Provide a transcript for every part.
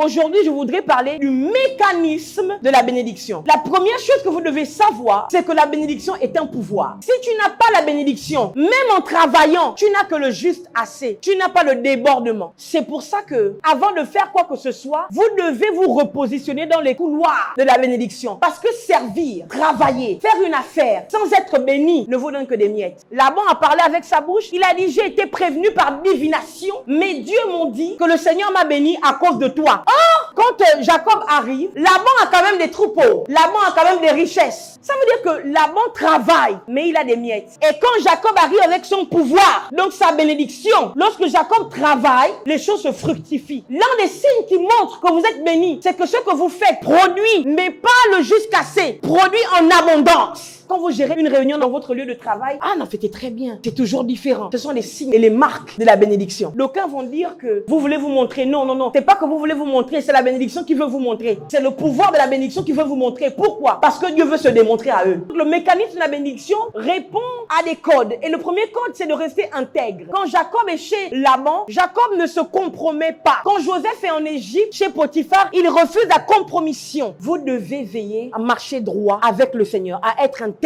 Aujourd'hui, je voudrais parler du mécanisme de la bénédiction. La première chose que vous devez savoir, c'est que la bénédiction est un pouvoir. Si tu n'as pas la bénédiction, même en travaillant, tu n'as que le juste assez. Tu n'as pas le débordement. C'est pour ça que, avant de faire quoi que ce soit, vous devez vous repositionner dans les couloirs de la bénédiction. Parce que servir, travailler, faire une affaire, sans être béni, ne vous donne que des miettes. Laban a parlé avec sa bouche. Il a dit, j'ai été prévenu par divination, mais Dieu m'a dit que le Seigneur m'a béni à cause de toi. Or, quand Jacob arrive, Laban a quand même des troupeaux. Laban a quand même des richesses. Ça veut dire que Laban travaille, mais il a des miettes. Et quand Jacob arrive avec son pouvoir, donc sa bénédiction, lorsque Jacob travaille, les choses se fructifient. L'un des signes qui montre que vous êtes béni, c'est que ce que vous faites produit, mais pas le juste assez, produit en abondance. Quand vous gérez une réunion dans votre lieu de travail, ah non, c'était très bien, c'est toujours différent. Ce sont les signes et les marques de la bénédiction. D'aucuns vont dire que vous voulez vous montrer. Non, non, non, c'est pas que vous voulez vous montrer, c'est la bénédiction qui veut vous montrer. C'est le pouvoir de la bénédiction qui veut vous montrer. Pourquoi? Parce que Dieu veut se démontrer à eux. Le mécanisme de la bénédiction répond à des codes. Et le premier code, c'est de rester intègre. Quand Jacob est chez Laban, Jacob ne se compromet pas. Quand Joseph est en Égypte, chez Potiphar, il refuse la compromission. Vous devez veiller à marcher droit avec le Seigneur, à être intègre.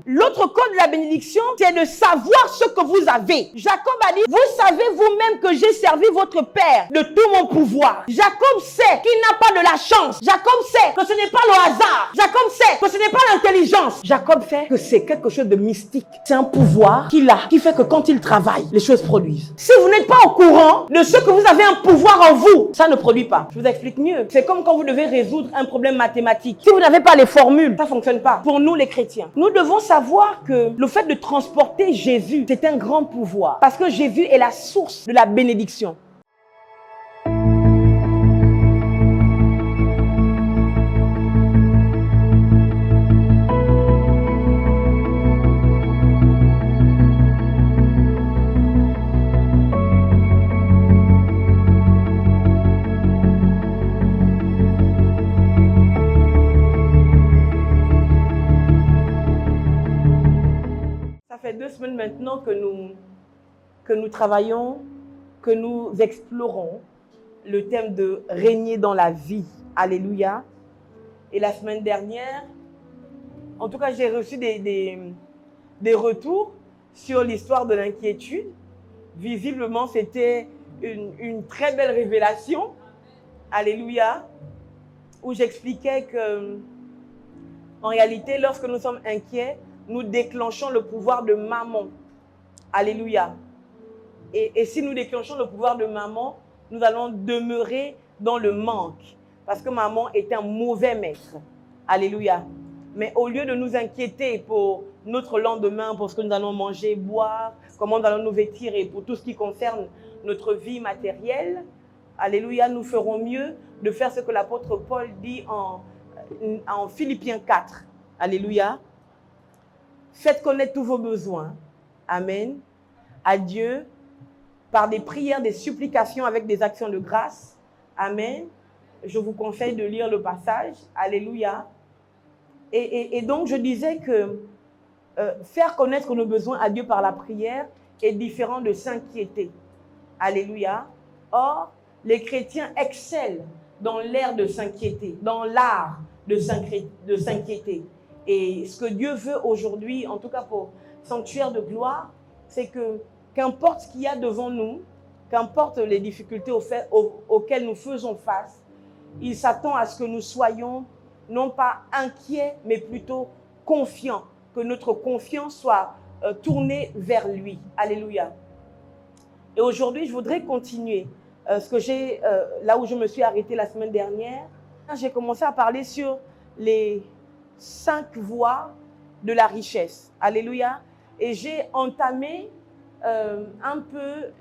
L'autre code de la bénédiction, c'est de savoir ce que vous avez. Jacob a dit, vous savez vous-même que j'ai servi votre père de tout mon pouvoir. Jacob sait qu'il n'a pas de la chance. Jacob sait que ce n'est pas le hasard. Jacob sait que ce n'est pas l'intelligence. Jacob sait que c'est quelque chose de mystique. C'est un pouvoir qu'il a, qui fait que quand il travaille, les choses produisent. Si vous n'êtes pas au courant de ce que vous avez un pouvoir en vous, ça ne produit pas. Je vous explique mieux. C'est comme quand vous devez résoudre un problème mathématique. Si vous n'avez pas les formules, ça ne fonctionne pas. Pour nous les chrétiens, nous devons savoir que le fait de transporter Jésus, c'est un grand pouvoir. Parce que Jésus est la source de la bénédiction. Ça fait 2 semaines maintenant que nous travaillons, que nous explorons le thème de régner dans la vie. Alléluia. Et la semaine dernière, en tout cas, j'ai reçu des retours sur l'histoire de l'inquiétude. Visiblement, c'était une très belle révélation. Alléluia. Où j'expliquais que, en réalité, lorsque nous sommes inquiets, nous déclenchons le pouvoir de maman. Alléluia. Et si nous déclenchons le pouvoir de maman, nous allons demeurer dans le manque. Parce que maman est un mauvais maître. Alléluia. Mais au lieu de nous inquiéter pour notre lendemain, pour ce que nous allons manger, boire, comment nous allons nous vêtir et pour tout ce qui concerne notre vie matérielle, alléluia, nous ferons mieux de faire ce que l'apôtre Paul dit en Philippiens 4. Alléluia. Faites connaître tous vos besoins. Amen. À Dieu, par des prières, des supplications avec des actions de grâce. Amen. Je vous conseille de lire le passage. Alléluia. Et donc, je disais que faire connaître nos besoins à Dieu par la prière est différent de s'inquiéter. Alléluia. Or, les chrétiens excellent dans l'art de s'inquiéter, dans l'art de s'inquiéter. Et ce que Dieu veut aujourd'hui, en tout cas pour Sanctuaire de gloire, c'est que qu'importe ce qu'il y a devant nous, qu'importe les difficultés auxquelles nous faisons face, il s'attend à ce que nous soyons non pas inquiets, mais plutôt confiants, que notre confiance soit tournée vers lui. Alléluia. Et aujourd'hui, je voudrais continuer là où je me suis arrêtée la semaine dernière. J'ai commencé à parler sur les 5 voies de la richesse. Alléluia. Et j'ai entamé un peu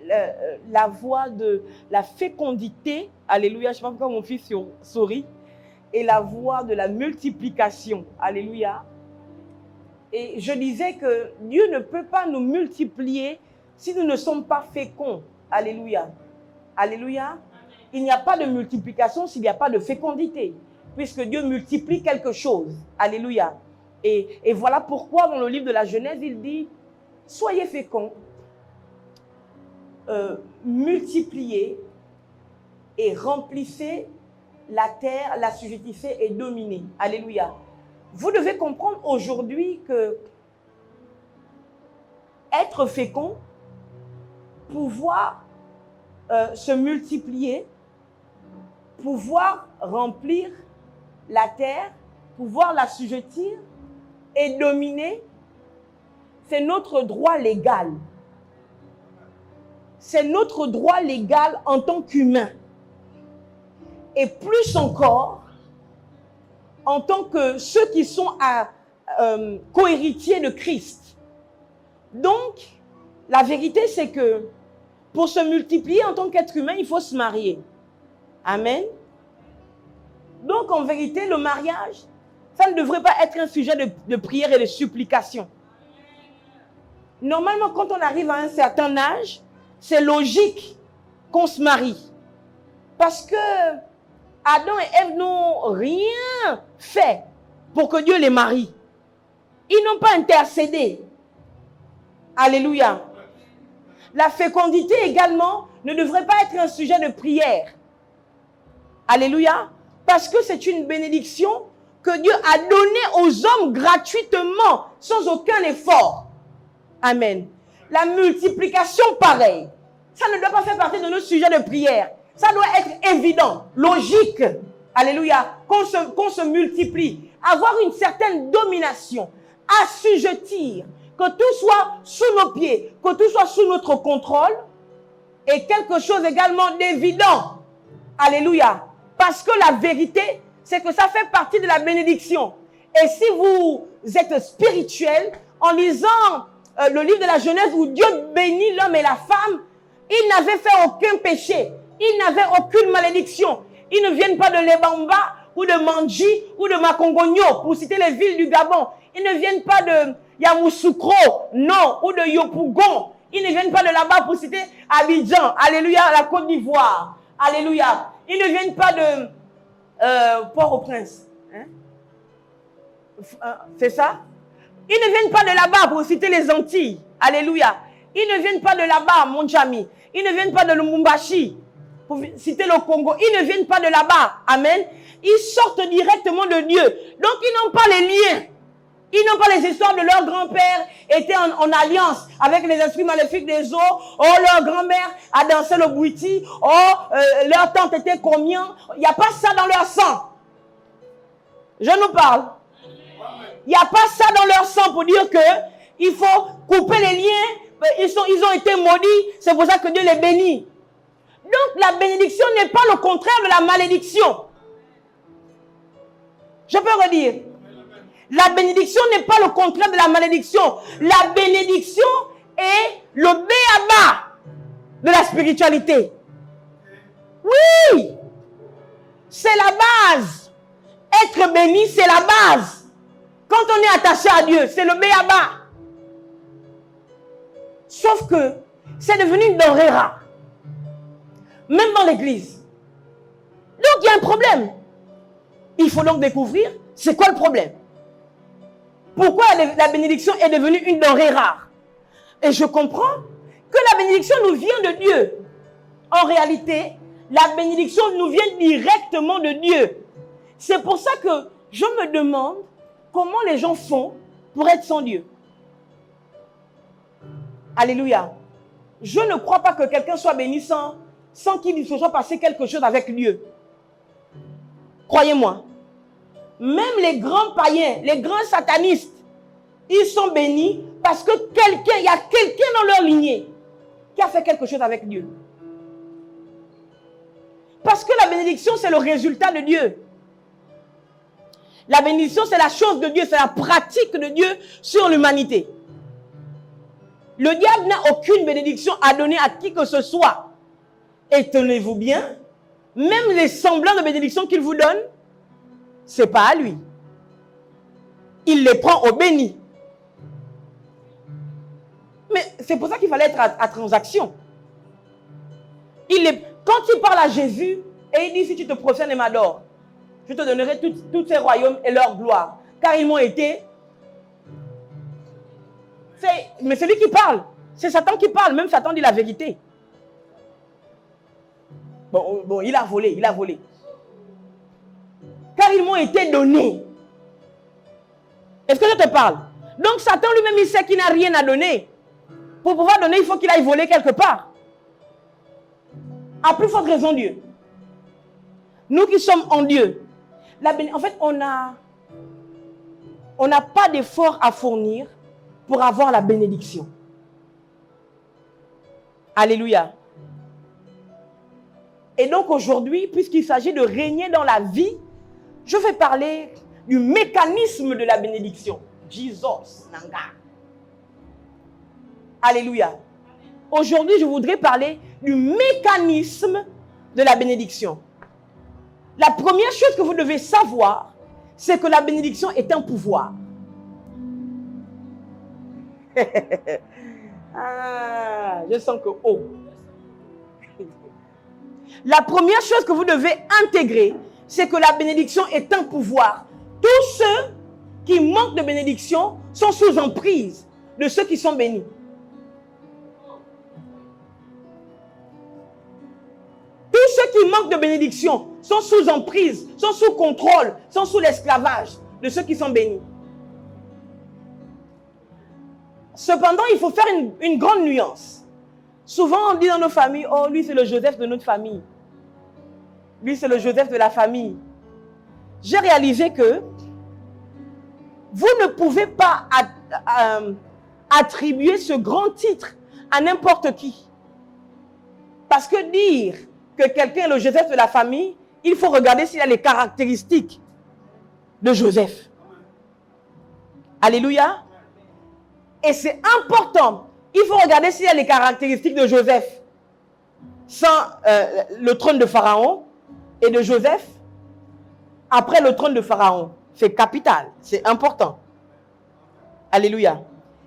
la voie de la fécondité. Alléluia. Je ne sais pas pourquoi mon fils sourit. Et la voie de la multiplication. Alléluia. Et je disais que Dieu ne peut pas nous multiplier si nous ne sommes pas féconds. Alléluia. Alléluia. Il n'y a pas de multiplication s'il n'y a pas de fécondité. Puisque Dieu multiplie quelque chose. Alléluia. Et voilà pourquoi dans le livre de la Genèse, il dit, soyez féconds, multipliez et remplissez la terre, l'assujettissait et dominait. Alléluia. Vous devez comprendre aujourd'hui que être fécond, pouvoir se multiplier, pouvoir remplir la terre, pouvoir l'assujettir et dominer, c'est notre droit légal. C'est notre droit légal en tant qu'humain. Et plus encore, en tant que ceux qui sont co-héritiers de Christ. Donc, la vérité, c'est que pour se multiplier en tant qu'être humain, il faut se marier. Amen. Donc, en vérité, le mariage, ça ne devrait pas être un sujet de prière et de supplication. Normalement, quand on arrive à un certain âge, c'est logique qu'on se marie. Parce que Adam et Ève n'ont rien fait pour que Dieu les marie. Ils n'ont pas intercédé. Alléluia. La fécondité également ne devrait pas être un sujet de prière. Alléluia. Parce que c'est une bénédiction que Dieu a donnée aux hommes gratuitement, sans aucun effort. Amen. La multiplication, pareil. Ça ne doit pas faire partie de nos sujets de prière. Ça doit être évident, logique. Alléluia. Qu'on se multiplie. Avoir une certaine domination. Assujettir. Que tout soit sous nos pieds. Que tout soit sous notre contrôle. Et quelque chose également d'évident. Alléluia. Parce que la vérité, c'est que ça fait partie de la bénédiction. Et si vous êtes spirituel, en lisant le livre de la Genèse où Dieu bénit l'homme et la femme, ils n'avaient fait aucun péché. Ils n'avaient aucune malédiction. Ils ne viennent pas de Lebamba ou de Mandji ou de Makongogno pour citer les villes du Gabon. Ils ne viennent pas de Yamoussoukro, non, ou de Yopougon. Ils ne viennent pas de là-bas pour citer Abidjan, alléluia, la Côte d'Ivoire, alléluia. Ils ne viennent pas de Port-au-Prince. Hein? C'est ça? Ils ne viennent pas de là-bas pour citer les Antilles, alléluia. Ils ne viennent pas de là-bas, mon Jami. Ils ne viennent pas de Lumumbashi, pour citer le Congo. Ils ne viennent pas de là-bas, amen. Ils sortent directement de Dieu. Donc ils n'ont pas les liens. Ils n'ont pas les histoires de leur grand-père était en alliance avec les esprits maléfiques des eaux. Oh, leur grand-mère a dansé le bouiti. Oh, leur tante était combien. Il n'y a pas ça dans leur sang. Je nous parle. Il n'y a pas ça dans leur sang pour dire que il faut couper les liens. Ils ont été maudits. C'est pour ça que Dieu les bénit. Donc la bénédiction n'est pas le contraire de la malédiction. Je peux redire. La bénédiction n'est pas le contraire de la malédiction. La bénédiction est le b.a.-ba de la spiritualité. Oui! C'est la base. Être béni, c'est la base. Quand on est attaché à Dieu, c'est le b.a.-ba. Sauf que c'est devenu une denrée rare. Même dans l'église. Donc il y a un problème. Il faut donc découvrir c'est quoi le problème. Pourquoi la bénédiction est devenue une denrée rare? Et je comprends que la bénédiction nous vient de Dieu. En réalité, la bénédiction nous vient directement de Dieu. C'est pour ça que je me demande comment les gens font pour être sans Dieu. Alléluia. Je ne crois pas que quelqu'un soit béni sans qu'il se soit passé quelque chose avec Dieu. Croyez-moi. Même les grands païens, les grands satanistes, ils sont bénis parce que il y a quelqu'un dans leur lignée qui a fait quelque chose avec Dieu. Parce que la bénédiction, c'est le résultat de Dieu. La bénédiction, c'est la chose de Dieu, c'est la pratique de Dieu sur l'humanité. Le diable n'a aucune bénédiction à donner à qui que ce soit. Et tenez-vous bien, même les semblants de bénédiction qu'il vous donne, c'est pas à lui. Il les prend au béni. Mais c'est pour ça qu'il fallait être à transaction. Quand il parle à Jésus, et il dit, si tu te prosternes et m'adores, je te donnerai tous ces royaumes et leur gloire. Car ils m'ont été... Mais c'est lui qui parle. C'est Satan qui parle. Même Satan dit la vérité. Bon, il a volé. car ils m'ont été donnés. Est-ce que je te parle? Donc Satan lui-même, il sait qu'il n'a rien à donner. Pour pouvoir donner, il faut qu'il aille voler quelque part. À plus forte raison Dieu. Nous qui sommes en Dieu, en fait, on n'a pas d'effort à fournir pour avoir la bénédiction. Alléluia. Et donc aujourd'hui, puisqu'il s'agit de régner dans la vie, je vais parler du mécanisme de la bénédiction. Jesus, Nanga. Alléluia. Aujourd'hui, je voudrais parler du mécanisme de la bénédiction. La première chose que vous devez savoir, c'est que la bénédiction est un pouvoir. Ah, je sens que La première chose que vous devez intégrer, c'est que la bénédiction est un pouvoir. Tous ceux qui manquent de bénédiction sont sous emprise de ceux qui sont bénis. Tous ceux qui manquent de bénédiction sont sous emprise, sont sous contrôle, sont sous l'esclavage de ceux qui sont bénis. Cependant, il faut faire une grande nuance. Souvent, on dit dans nos familles, oh, lui, c'est le Joseph de notre famille. Lui, c'est le Joseph de la famille. J'ai réalisé que vous ne pouvez pas attribuer ce grand titre à n'importe qui. Parce que dire que quelqu'un est le Joseph de la famille, il faut regarder s'il a les caractéristiques de Joseph. Alléluia. Et c'est important. Il faut regarder s'il y a les caractéristiques de Joseph. Sans le trône de Pharaon et de Joseph, après le trône de Pharaon. C'est capital, c'est important. Alléluia.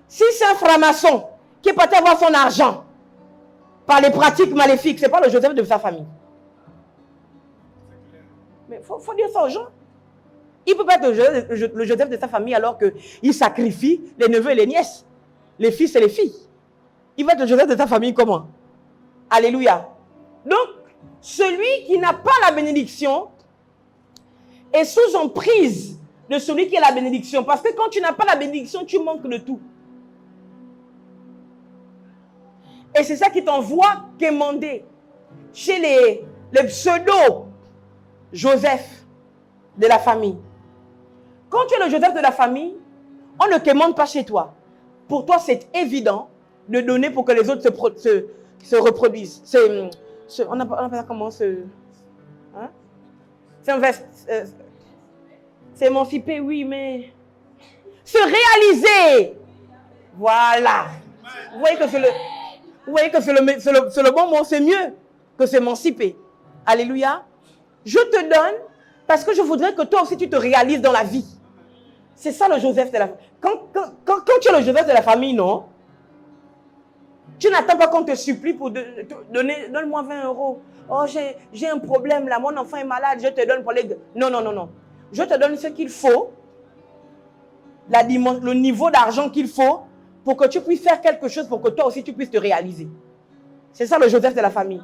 Si c'est un franc-maçon qui est parti avoir son argent par les pratiques maléfiques, ce n'est pas le Joseph de sa famille. Mais il faut dire ça aux gens. Il ne peut pas être le Joseph de sa famille alors qu'il sacrifie les neveux et les nièces, les fils et les filles. Il va être le Joseph de sa famille comment? Alléluia. Donc, celui qui n'a pas la bénédiction est sous emprise de celui qui a la bénédiction. Parce que quand tu n'as pas la bénédiction, tu manques de tout. Et c'est ça qui t'envoie quémander chez les pseudo-Joseph de la famille. Quand tu es le Joseph de la famille, on ne quémande pas chez toi. Pour toi, c'est évident de donner pour que les autres se reproduisent. On appelle ça comment hein? C'est émanciper, oui, mais se réaliser. Voilà. Vous voyez que c'est le bon mot, c'est mieux que s'émanciper. Alléluia. Je te donne parce que je voudrais que toi aussi tu te réalises dans la vie. C'est ça le Joseph de la famille. Quand tu es le Joseph de la famille, non? Tu n'attends pas qu'on te supplie pour donner, donne-moi 20 €. Oh, j'ai un problème là, mon enfant est malade, je te donne pour les... Non, non, non, non. Je te donne ce qu'il faut, le niveau d'argent qu'il faut pour que tu puisses faire quelque chose, pour que toi aussi tu puisses te réaliser. C'est ça le Joseph de la famille.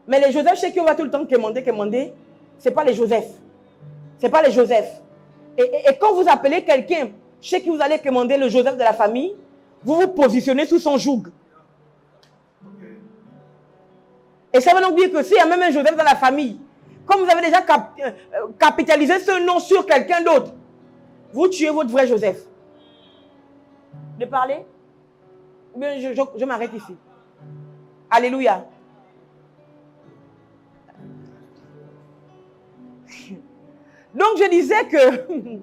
Mais les Joseph chez qui on va tout le temps quémander, ce n'est pas les Joseph. Ce n'est pas les Joseph. Et quand vous appelez quelqu'un chez qui vous allez quémander le Joseph de la famille, vous vous positionnez sous son joug. Et ça veut donc dire que s'il y a même un Joseph dans la famille, comme vous avez déjà capitalisé ce nom sur quelqu'un d'autre, vous tuez votre vrai Joseph. De parler? Ou bien je m'arrête ici. Alléluia. Donc je disais que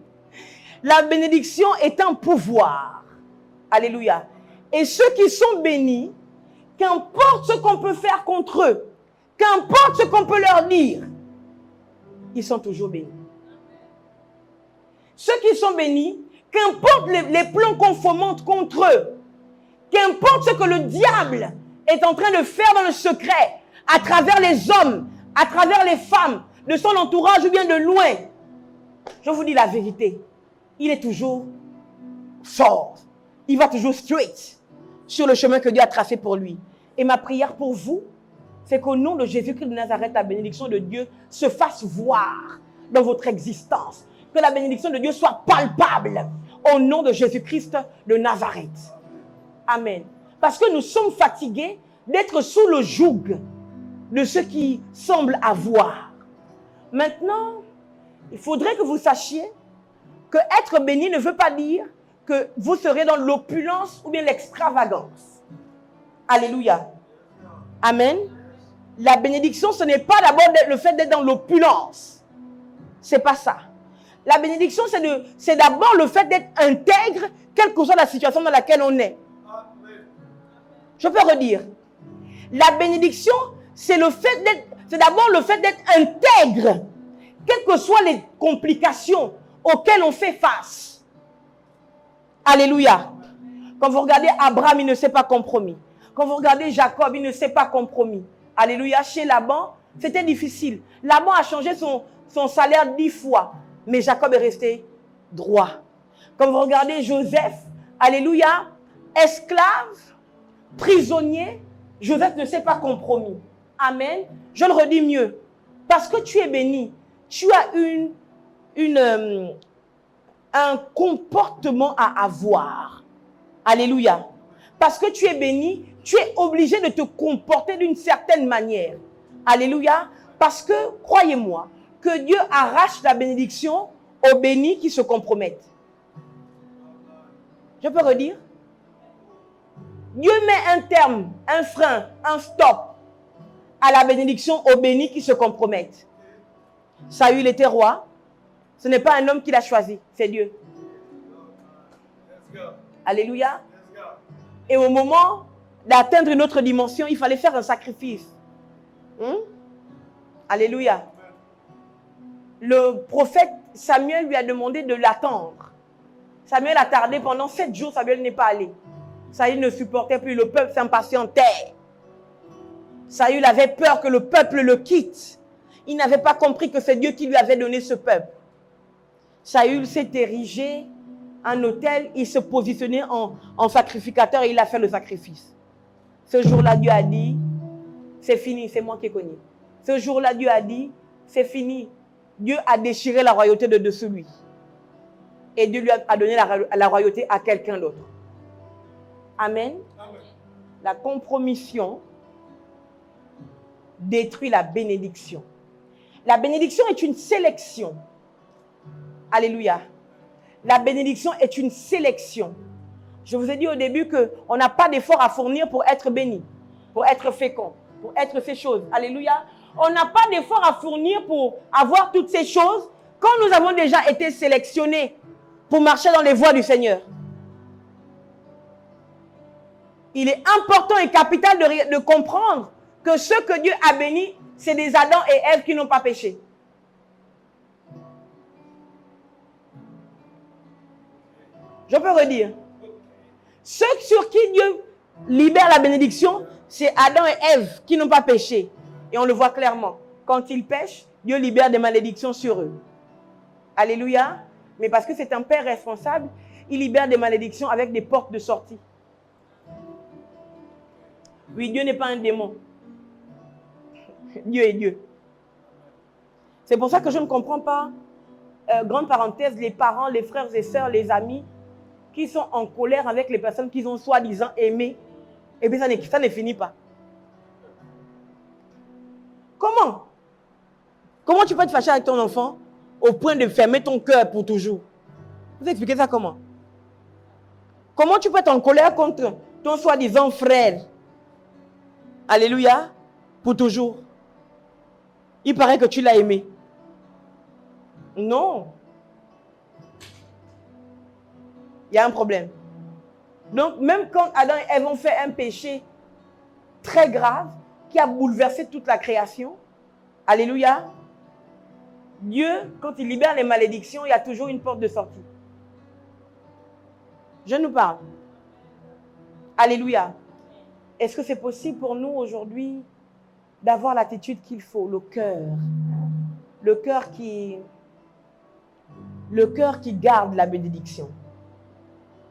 la bénédiction est un pouvoir. Alléluia. Et ceux qui sont bénis, qu'importe ce qu'on peut faire contre eux, qu'importe ce qu'on peut leur dire, ils sont toujours bénis. Ceux qui sont bénis, qu'importe les plans qu'on fomente contre eux, qu'importe ce que le diable est en train de faire dans le secret, à travers les hommes, à travers les femmes, de son entourage ou bien de loin, je vous dis la vérité, il est toujours fort. Il va toujours straight sur le chemin que Dieu a tracé pour lui. Et ma prière pour vous, c'est qu'au nom de Jésus-Christ de Nazareth, la bénédiction de Dieu se fasse voir dans votre existence. Que la bénédiction de Dieu soit palpable au nom de Jésus-Christ de Nazareth. Amen. Parce que nous sommes fatigués d'être sous le joug de ceux qui semblent avoir. Maintenant, il faudrait que vous sachiez que être béni ne veut pas dire que vous serez dans l'opulence ou bien l'extravagance. Alléluia. Amen. La bénédiction, ce n'est pas d'abord le fait d'être dans l'opulence. C'est pas ça. La bénédiction, c'est d'abord le fait d'être intègre, quelle que soit la situation dans laquelle on est. Je peux redire. La bénédiction, c'est d'abord le fait d'être intègre, quelles que soient les complications auxquelles on fait face. Alléluia. Quand vous regardez Abraham, il ne s'est pas compromis. Quand vous regardez Jacob, il ne s'est pas compromis. Alléluia. Chez Laban, c'était difficile. Laban a changé son salaire 10 fois. Mais Jacob est resté droit. Quand vous regardez Joseph, alléluia, esclave, prisonnier, Joseph ne s'est pas compromis. Amen. Je le redis mieux. Parce que tu es béni, tu as un comportement à avoir. Alléluia. Parce que tu es béni, tu es obligé de te comporter d'une certaine manière. Alléluia. Parce que, croyez-moi, que Dieu arrache la bénédiction aux bénis qui se compromettent. Je peux redire? Dieu met un terme, un frein, un stop à la bénédiction aux bénis qui se compromettent. Saül était roi. Ce n'est pas un homme qui l'a choisi, c'est Dieu. Alléluia. Et au moment d'atteindre une autre dimension, il fallait faire un sacrifice. Alléluia. Le prophète Samuel lui a demandé de l'attendre. Samuel a tardé pendant 7 jours, Samuel n'est pas allé. Saül ne supportait plus, le peuple s'impatientait. Saül avait peur que le peuple le quitte. Il n'avait pas compris que c'est Dieu qui lui avait donné ce peuple. Saül s'est érigé un autel, il se positionnait en sacrificateur et il a fait le sacrifice. Ce jour-là, Dieu a dit, c'est fini, c'est moi qui connais. Ce jour-là, Dieu a dit, c'est fini. Dieu a déchiré la royauté de dessous lui. Et Dieu lui a donné la royauté à quelqu'un d'autre. Amen. Amen. La compromission détruit la bénédiction. La bénédiction est une sélection. Alléluia. La bénédiction est une sélection. Je vous ai dit au début qu'on n'a pas d'effort à fournir pour être béni, pour être fécond, pour être ces choses. Alléluia. On n'a pas d'effort à fournir pour avoir toutes ces choses quand nous avons déjà été sélectionnés pour marcher dans les voies du Seigneur. Il est important et capital de comprendre que ceux que Dieu a bénis, c'est des Adam et Ève qui n'ont pas péché. Je peux redire. Ceux sur qui Dieu libère la bénédiction, c'est Adam et Ève qui n'ont pas péché. Et on le voit clairement. Quand ils pêchent, Dieu libère des malédictions sur eux. Alléluia. Mais parce que c'est un père responsable, il libère des malédictions avec des portes de sortie. Oui, Dieu n'est pas un démon. Dieu est Dieu. C'est pour ça que je ne comprends pas, grande parenthèse, les parents, les frères et sœurs, les amis, qui sont en colère avec les personnes qu'ils ont soi-disant aimées. Et puis ça ne finit pas. Comment? Comment tu peux te fâcher avec ton enfant au point de fermer ton cœur pour toujours? Vous expliquez ça comment? Comment tu peux être en colère contre ton soi-disant frère? Alléluia. Pour toujours. Il paraît que tu l'as aimé. Non. Il y a un problème. Donc, même quand Adam et Ève ont fait un péché très grave qui a bouleversé toute la création, alléluia, Dieu, quand il libère les malédictions, il y a toujours une porte de sortie. Je nous parle. Alléluia. Est-ce que c'est possible pour nous aujourd'hui d'avoir l'attitude qu'il faut, le cœur qui garde la bénédiction?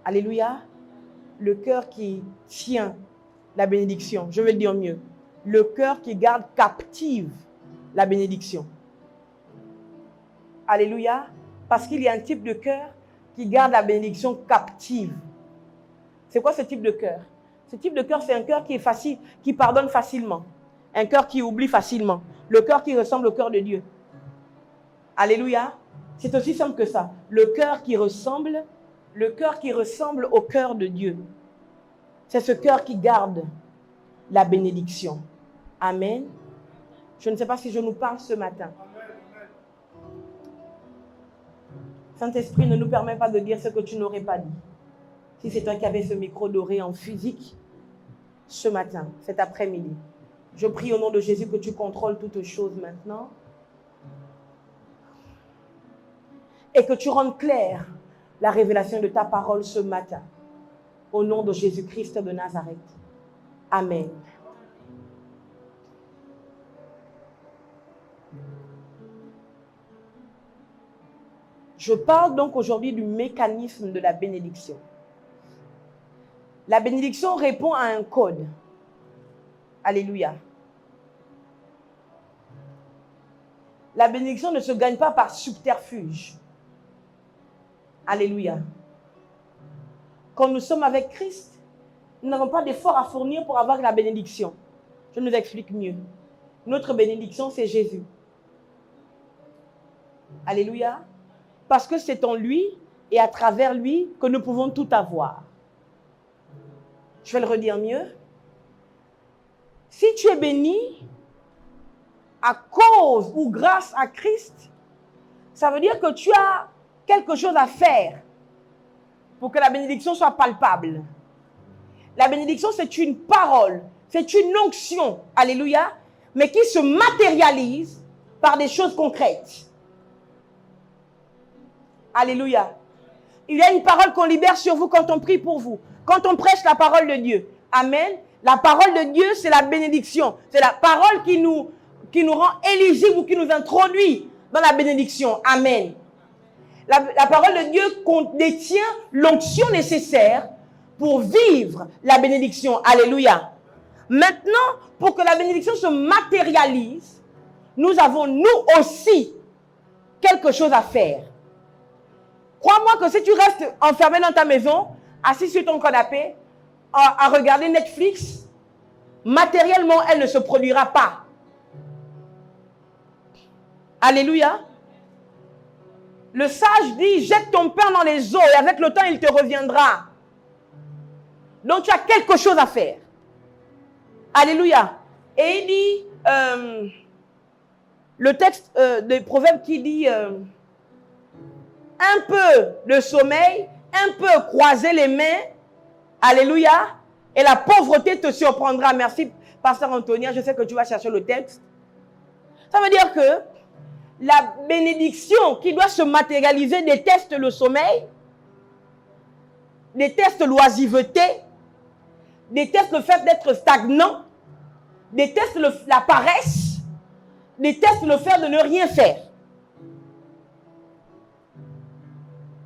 Alléluia. Le cœur qui tient la bénédiction. Je vais le dire mieux. Le cœur qui garde captive la bénédiction. Alléluia. Parce qu'il y a un type de cœur qui garde la bénédiction captive. C'est quoi ce type de cœur? Ce type de cœur, c'est un cœur qui est facile, qui pardonne facilement. Un cœur qui oublie facilement. Le cœur qui ressemble au cœur de Dieu. Alléluia. C'est aussi simple que ça. Le cœur qui ressemble au cœur de Dieu. C'est ce cœur qui garde la bénédiction. Amen. Je ne sais pas si je nous parle ce matin. Saint-Esprit ne nous permet pas de dire ce que tu n'aurais pas dit. Si c'est toi qui avais ce micro doré en physique, ce matin, cet après-midi, je prie au nom de Jésus que tu contrôles toutes choses maintenant et que tu rendes claire la révélation de ta parole ce matin. Au nom de Jésus-Christ de Nazareth. Amen. Je parle donc aujourd'hui du mécanisme de la bénédiction. La bénédiction répond à un code. Alléluia. La bénédiction ne se gagne pas par subterfuge. Alléluia. Quand nous sommes avec Christ, nous n'avons pas d'effort à fournir pour avoir la bénédiction. Je nous explique mieux. Notre bénédiction, c'est Jésus. Alléluia. Parce que c'est en lui et à travers lui que nous pouvons tout avoir. Je vais le redire mieux. Si tu es béni à cause ou grâce à Christ, ça veut dire que tu as quelque chose à faire pour que la bénédiction soit palpable. La bénédiction, c'est une parole, c'est une onction, alléluia, mais qui se matérialise par des choses concrètes. Alléluia. Il y a une parole qu'on libère sur vous quand on prie pour vous, quand on prêche la parole de Dieu. Amen. La parole de Dieu, c'est la bénédiction. C'est la parole qui nous rend éligibles ou qui nous introduit dans la bénédiction. Amen. La parole de Dieu détient l'onction nécessaire pour vivre la bénédiction. Alléluia. Maintenant, pour que la bénédiction se matérialise, nous avons nous aussi quelque chose à faire. Crois-moi que si tu restes enfermé dans ta maison, assis sur ton canapé, à regarder Netflix, matériellement, elle ne se produira pas. Alléluia. Le sage dit, jette ton pain dans les eaux et avec le temps, il te reviendra. Donc, tu as quelque chose à faire. Alléluia. Et il dit, le texte des Proverbes qui dit, un peu de sommeil, un peu croiser les mains, alléluia, et la pauvreté te surprendra. Merci, Pasteur Antonia, je sais que tu vas chercher le texte. Ça veut dire que la bénédiction qui doit se matérialiser déteste le sommeil, déteste l'oisiveté, déteste le fait d'être stagnant, déteste la paresse, déteste le fait de ne rien faire.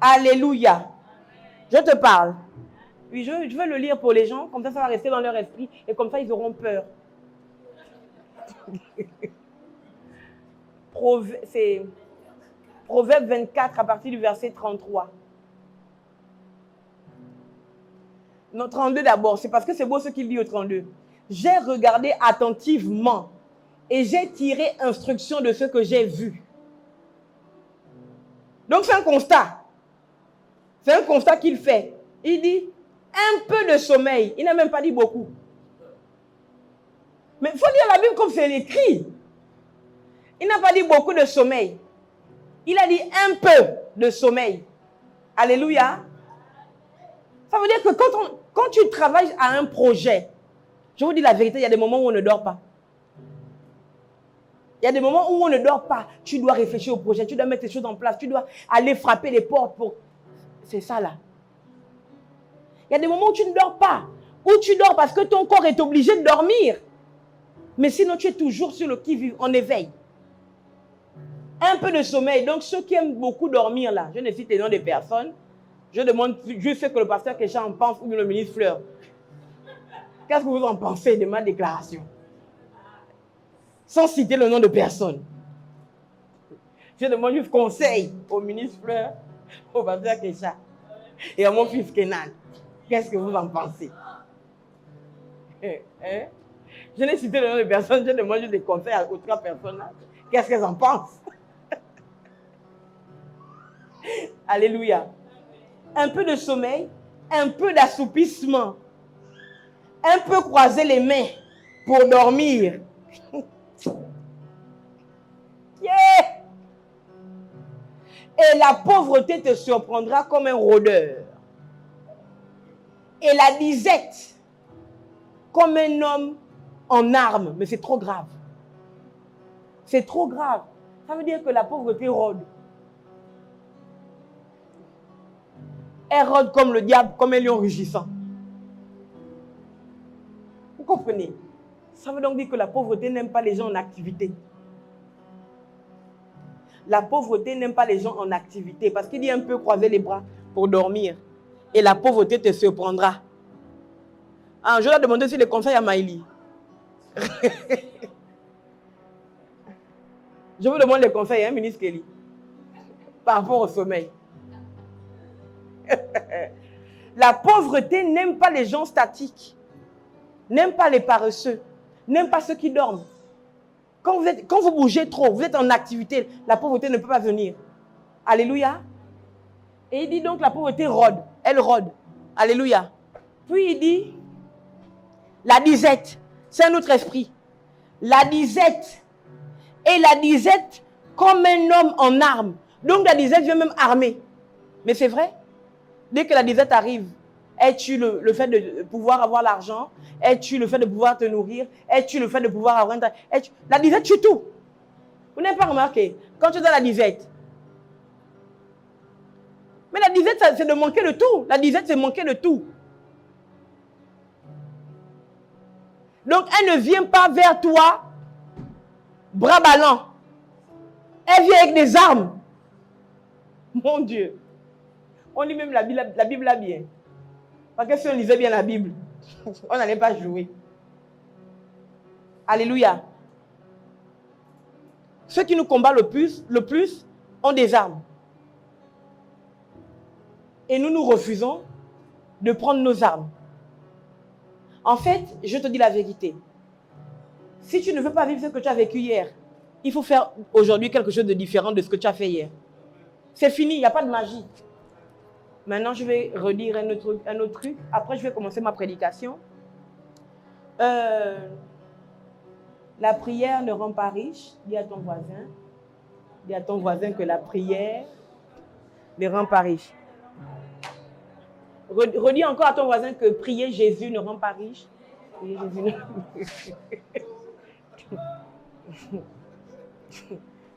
Alléluia. Je te parle. Oui, je vais le lire pour les gens, comme ça va rester dans leur esprit et comme ça ils auront peur. C'est Proverbe 24 à partir du verset 33. Non, 32 d'abord, c'est parce que c'est beau ce qu'il dit au 32. J'ai regardé attentivement et j'ai tiré instruction de ce que j'ai vu. Donc c'est un constat. C'est un constat qu'il fait. Il dit un peu de sommeil. Il n'a même pas dit beaucoup. Mais il faut lire la Bible comme c'est écrit. Il n'a pas dit beaucoup de sommeil. Il a dit un peu de sommeil. Alléluia. Ça veut dire que quand tu travailles à un projet, je vous dis la vérité, il y a des moments où on ne dort pas. Il y a des moments où on ne dort pas. Tu dois réfléchir au projet, tu dois mettre les choses en place, tu dois aller frapper les portes pour... C'est ça là. Il y a des moments où tu ne dors pas. Où tu dors parce que ton corps est obligé de dormir. Mais sinon, tu es toujours sur le qui-vive, en éveil. Un peu de sommeil. Donc, ceux qui aiment beaucoup dormir là, je ne cite les noms des personnes. Je demande juste ce que le pasteur Kécha en pense ou le ministre Fleur. Qu'est-ce que vous en pensez de ma déclaration? Sans citer le nom de personne. Je demande juste conseil au ministre Fleur, au pasteur Kesha et à mon fils Kenan. Qu'est-ce que vous en pensez? Hein? Je n'ai cité le nom de personne, je demande juste des conseils aux 3 personnes là. Qu'est-ce qu'elles en pensent? Alléluia. Un peu de sommeil, un peu d'assoupissement, un peu croiser les mains pour dormir. Yeah! Et la pauvreté te surprendra comme un rôdeur. Et la disette comme un homme en armes. Mais c'est trop grave. C'est trop grave. Ça veut dire que la pauvreté rôde. Elle rôde comme le diable, comme un lion rugissant. Vous comprenez? Ça veut donc dire que la pauvreté n'aime pas les gens en activité. La pauvreté n'aime pas les gens en activité. Parce qu'il dit un peu croiser les bras pour dormir. Et la pauvreté te surprendra. Ah, je dois demander si les conseils à Maïli. Je vous demande les conseils, hein, ministre Kelly, par rapport au sommeil. La pauvreté n'aime pas les gens statiques, n'aime pas les paresseux, n'aime pas ceux qui dorment. Quand vous bougez trop, vous êtes en activité, la pauvreté ne peut pas venir. Alléluia. Et il dit donc la pauvreté rôde, elle rôde. Alléluia. Puis il dit, la disette, c'est un autre esprit. La disette. Et la disette comme un homme en armes. Donc la disette vient même armée. Mais c'est vrai. Dès que la disette arrive, elle tue le fait de pouvoir avoir l'argent, elle tue le fait de pouvoir te nourrir, elle tue le fait de pouvoir avoir la disette tue tout. Vous n'avez pas remarqué? Quand tu es dans la disette. Mais la disette, c'est de manquer de tout. La disette, c'est manquer de tout. Donc, elle ne vient pas vers toi, bras ballants. Elle vient avec des armes. Mon Dieu. On lit même la Bible là bien. Parce que si on lisait bien la Bible, on n'allait pas jouer. Alléluia. Ceux qui nous combattent le plus ont des armes. Et nous refusons de prendre nos armes. En fait, je te dis la vérité. Si tu ne veux pas vivre ce que tu as vécu hier, il faut faire aujourd'hui quelque chose de différent de ce que tu as fait hier. C'est fini, il n'y a pas de magie. Maintenant, je vais redire un autre truc. Après, je vais commencer ma prédication. La prière ne rend pas riche. Dis à ton voisin. Dis à ton voisin que la prière ne rend pas riche. Redis encore à ton voisin que prier Jésus ne rend pas riche. Prier Jésus ne...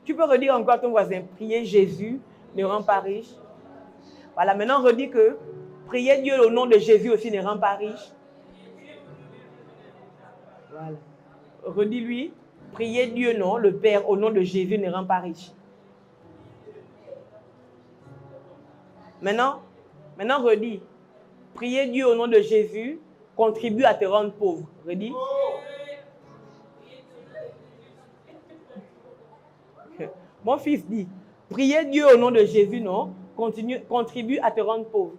Tu peux redire encore à ton voisin, prier Jésus ne rend pas riche. Voilà, maintenant redis que prier Dieu au nom de Jésus aussi ne rend pas riche. Voilà. Redis-lui, prier Dieu, non, le Père au nom de Jésus ne rend pas riche. Maintenant redis, prier Dieu au nom de Jésus contribue à te rendre pauvre. Redis. Mon fils dit, prier Dieu au nom de Jésus, non, contribue à te rendre pauvre.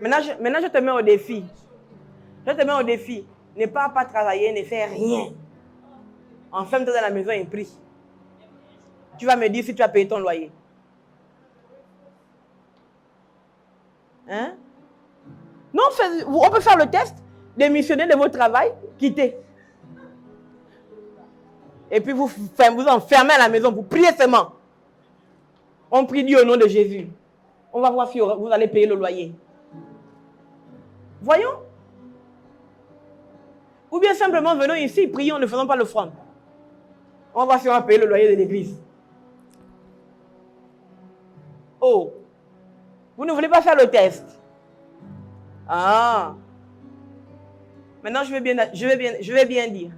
Maintenant, je te mets au défi. Je te mets au défi. Ne pas travailler, ne faire rien. Enferme-toi dans la maison et prie. Tu vas me dire si tu as payé ton loyer. Hein? Non, on peut faire le test, démissionner de votre travail, quitter. Et puis vous enfermez à la maison, vous priez seulement. On prie Dieu au nom de Jésus. On va voir si vous allez payer le loyer. Voyons. Ou bien simplement venons ici, prions, ne faisons pas l'offrande. On va voir si on va payer le loyer de l'église. Oh. Vous ne voulez pas faire le test. Ah. Maintenant, je vais bien dire.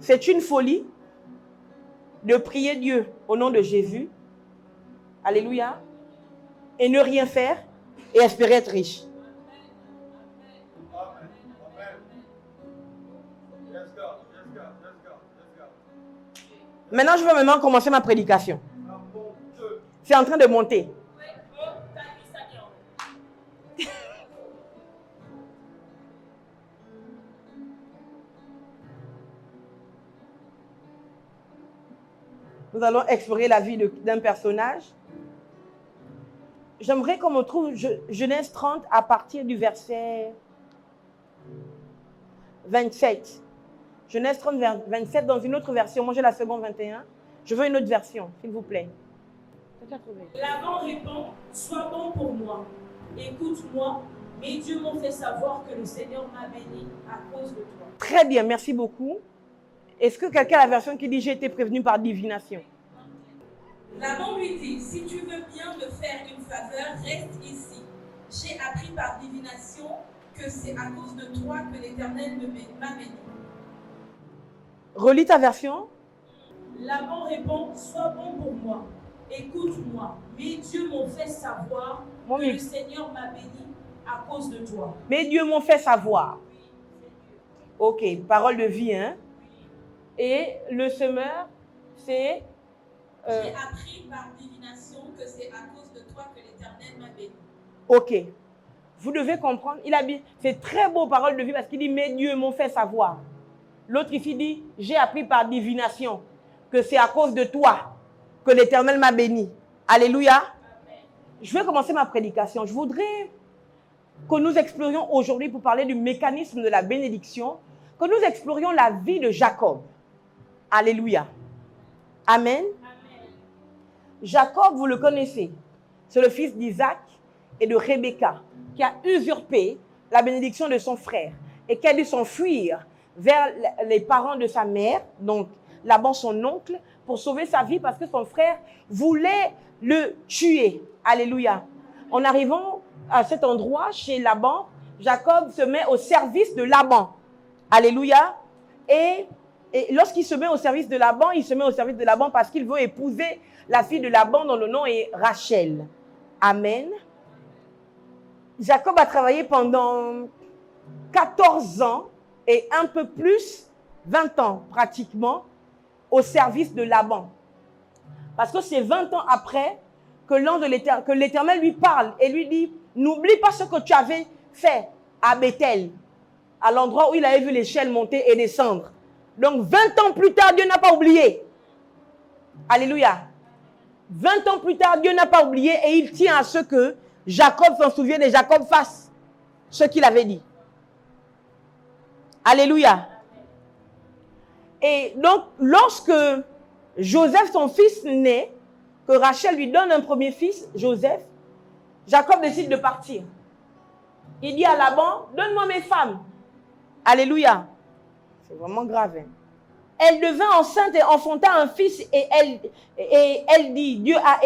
C'est une folie de prier Dieu au nom de Jésus. Alléluia. Et ne rien faire et espérer être riche. Maintenant, je vais maintenant commencer ma prédication. C'est en train de monter. Nous allons explorer la vie d'un personnage. J'aimerais qu'on me trouve Genèse 30 à partir du verset 27. Genèse 30, 27 dans une autre version. Moi, j'ai la seconde 21. Je veux une autre version, s'il vous plaît. Laban répond, sois bon pour moi. Écoute-moi, mes dieux m'ont fait savoir que le Seigneur m'a béni à cause de toi. Très bien, merci beaucoup. Est-ce que quelqu'un a la version qui dit j'ai été prévenu par divination? Laban lui dit, si tu veux bien me faire une faveur, reste ici. J'ai appris par divination que c'est à cause de toi que l'Éternel m'a béni. Relis ta version. Laban répond, sois bon pour moi. Écoute-moi, mes dieux m'ont fait savoir que le Seigneur m'a béni à cause de toi. Mes dieux m'ont fait savoir. Ok, parole de vie, hein? Et le semeur, c'est... J'ai appris par divination que c'est à cause de toi que l'Éternel m'a béni. Ok. Vous devez comprendre, c'est très beau parole de vie parce qu'il dit, mes dieux m'ont fait savoir. L'autre ici dit, j'ai appris par divination que c'est à cause de toi que l'Éternel m'a béni. Alléluia. Amen. Je vais commencer ma prédication. Je voudrais que nous explorions aujourd'hui pour parler du mécanisme de la bénédiction, que nous explorions la vie de Jacob. Alléluia. Amen. Jacob, vous le connaissez, c'est le fils d'Isaac et de Rebecca qui a usurpé la bénédiction de son frère et qui a dû s'enfuir vers les parents de sa mère, donc Laban son oncle, pour sauver sa vie parce que son frère voulait le tuer. Alléluia. En arrivant à cet endroit, chez Laban, Jacob se met au service de Laban. Alléluia. Et lorsqu'il se met au service de Laban, il se met au service de Laban parce qu'il veut épouser la fille de Laban dont le nom est Rachel. Amen. Jacob a travaillé pendant 14 ans et un peu plus, 20 ans pratiquement, au service de Laban. Parce que c'est 20 ans après que l'Éternel lui parle et lui dit, n'oublie pas ce que tu avais fait à Bethel, à l'endroit où il avait vu l'échelle monter et descendre. Donc 20 ans plus tard, Dieu n'a pas oublié. Alléluia. 20 ans plus tard, Dieu n'a pas oublié et il tient à ce que Jacob s'en souvienne et Jacob fasse ce qu'il avait dit. Alléluia. Et donc, lorsque Joseph, son fils, naît, que Rachel lui donne un premier fils, Joseph, Jacob décide de partir. Il dit à Laban, donne-moi mes femmes. Alléluia. C'est vraiment grave. Hein? Elle devint enceinte et enfanta un fils et elle dit, Dieu a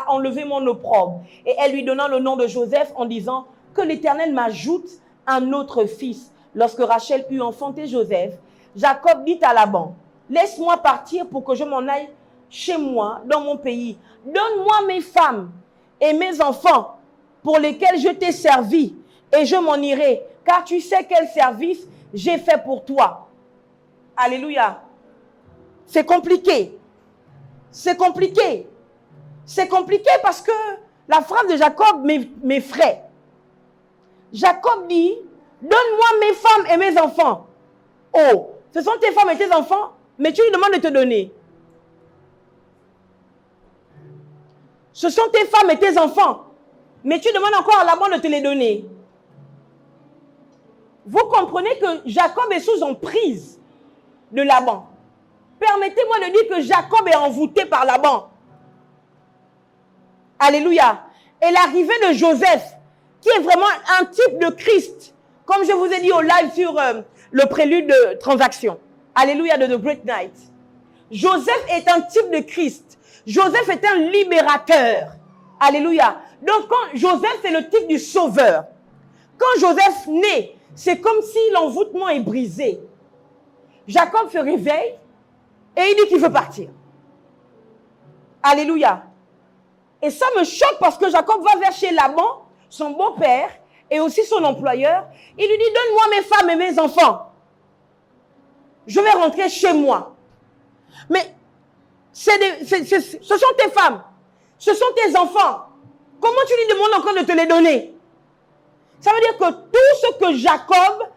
enlevé mon opprobre. Et elle lui donna le nom de Joseph en disant, que l'Éternel m'ajoute un autre fils. Lorsque Rachel eut enfanté Joseph, Jacob dit à Laban, laisse-moi partir pour que je m'en aille chez moi, dans mon pays. Donne-moi mes femmes et mes enfants pour lesquels je t'ai servi et je m'en irai, car tu sais quel service j'ai fait pour toi. Alléluia. C'est compliqué. C'est compliqué. C'est compliqué parce que la phrase de Jacob m'effraie. Jacob dit, donne-moi mes femmes et mes enfants. Oh, ce sont tes femmes et tes enfants, mais tu lui demandes de te donner. Ce sont tes femmes et tes enfants, mais tu demandes encore à Laban de te les donner. Vous comprenez que Jacob est sous emprise de Laban. Permettez-moi de dire que Jacob est envoûté par Laban. Alléluia. Et l'arrivée de Joseph, qui est vraiment un type de Christ, comme je vous ai dit au live sur le prélude de transaction. Alléluia, de The Great Night. Joseph est un type de Christ. Joseph est un libérateur. Alléluia. Donc, quand Joseph, c'est le type du sauveur. Quand Joseph naît, c'est comme si l'envoûtement est brisé. Jacob se réveille et il dit qu'il veut partir. Alléluia. Et ça me choque parce que Jacob va vers chez Laban, son beau-père, et aussi son employeur. Il lui dit, donne-moi mes femmes et mes enfants. Je vais rentrer chez moi. Mais ce sont tes femmes. Ce sont tes enfants. Comment tu lui demandes encore de te les donner? Ça veut dire que tout ce que Jacob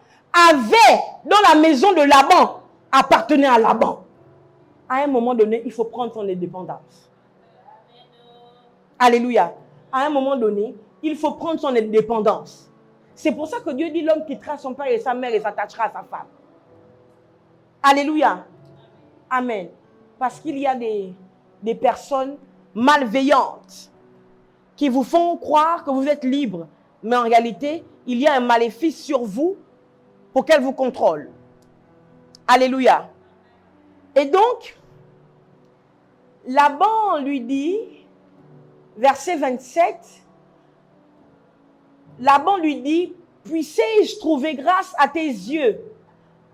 avait dans la maison de Laban appartenait à Laban. À un moment donné, il faut prendre son indépendance. Alléluia. À un moment donné, il faut prendre son indépendance. C'est pour ça que Dieu dit l'homme quittera son père et sa mère et s'attachera à sa femme. Alléluia. Amen. Parce qu'il y a des personnes malveillantes qui vous font croire que vous êtes libre. Mais en réalité, il y a un maléfice sur vous pour qu'elle vous contrôle. Alléluia. Et donc, Laban lui dit, verset 27, Laban lui dit, puissé-je trouver grâce à tes yeux?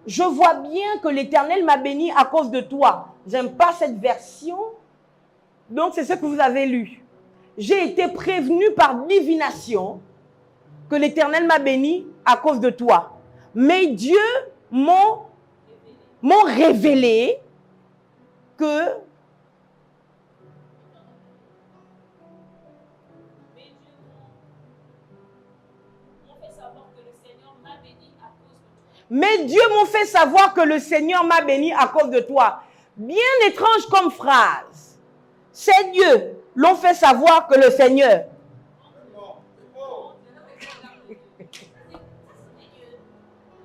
Je vois bien que l'Éternel m'a béni à cause de toi. J'aime pas cette version. Donc, c'est ce que vous avez lu. J'ai été prévenu par divination que l'Éternel m'a béni à cause de toi. Mais Dieu m'ont révélé que mais Dieu m'ont fait savoir que le Seigneur m'a béni à cause de toi. Bien étrange comme phrase. Ces dieux l'ont fait savoir que le Seigneur.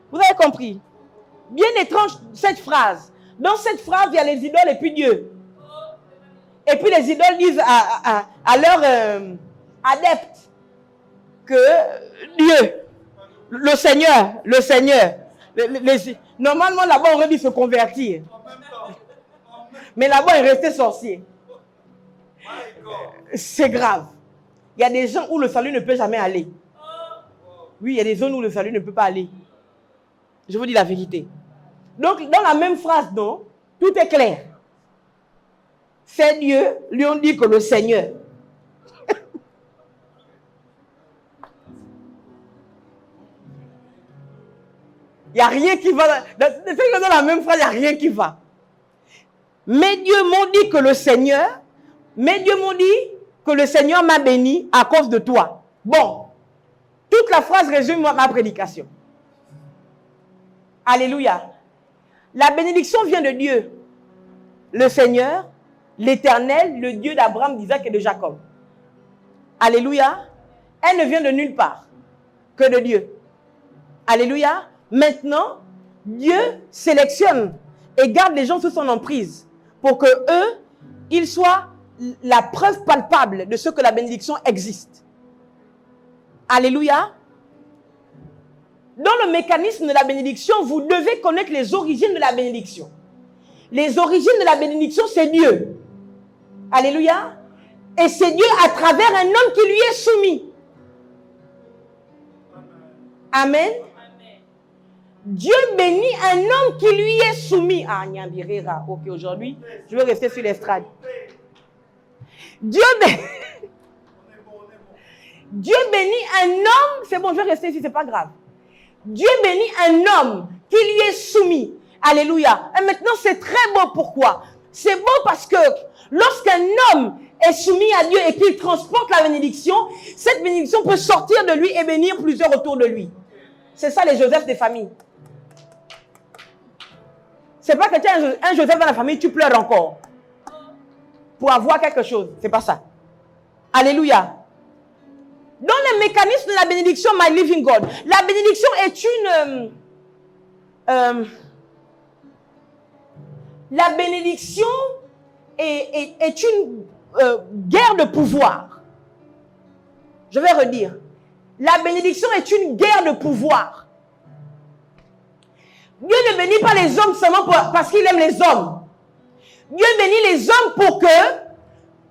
Vous avez compris? Bien étrange cette phrase. Dans cette phrase, il y a les idoles et puis Dieu. Et puis les idoles disent à leurs adeptes que Dieu, le Seigneur. Normalement, là-bas, on aurait dû se convertir. Mais là-bas, il restait sorcier. C'est grave. Il y a des gens où le salut ne peut jamais aller. Oui, il y a des zones où le salut ne peut pas aller. Je vous dis la vérité. Donc, dans la même phrase, non, tout est clair. Ces dieux lui ont dit que le Seigneur. Il n'y a rien qui va. Dans la même phrase, il n'y a rien qui va. Mais Dieu m'ont dit que le Seigneur, m'a béni à cause de toi. Bon, toute la phrase résume ma prédication. Alléluia. La bénédiction vient de Dieu. Le Seigneur, l'Éternel, le Dieu d'Abraham, d'Isaac et de Jacob. Alléluia. Elle ne vient de nulle part que de Dieu. Alléluia. Maintenant, Dieu sélectionne et garde les gens sous son emprise pour que eux, ils soient la preuve palpable de ce que la bénédiction existe. Alléluia. Dans le mécanisme de la bénédiction, vous devez connaître les origines de la bénédiction. Les origines de la bénédiction, c'est Dieu. Alléluia. Et c'est Dieu à travers un homme qui lui est soumis. Amen. Dieu bénit un homme qui lui est soumis. Ah, Nyambirera. Ok, aujourd'hui, je vais rester sur l'estrade. Dieu bénit un homme. C'est bon, je vais rester ici, c'est pas grave. Dieu bénit un homme qui lui est soumis. Alléluia. Et maintenant, c'est très beau. Pourquoi? C'est beau parce que lorsqu'un homme est soumis à Dieu et qu'il transporte la bénédiction, cette bénédiction peut sortir de lui et bénir plusieurs autour de lui. C'est ça les Joseph des familles. C'est pas que tu as un Joseph dans la famille, tu pleures encore pour avoir quelque chose. C'est pas ça. Alléluia. Dans le mécanisme de la bénédiction, My Living God, la bénédiction est la bénédiction est une guerre de pouvoir. Je vais redire. La bénédiction est une guerre de pouvoir. Dieu ne bénit pas les hommes seulement parce qu'il aime les hommes. Dieu bénit les hommes pour que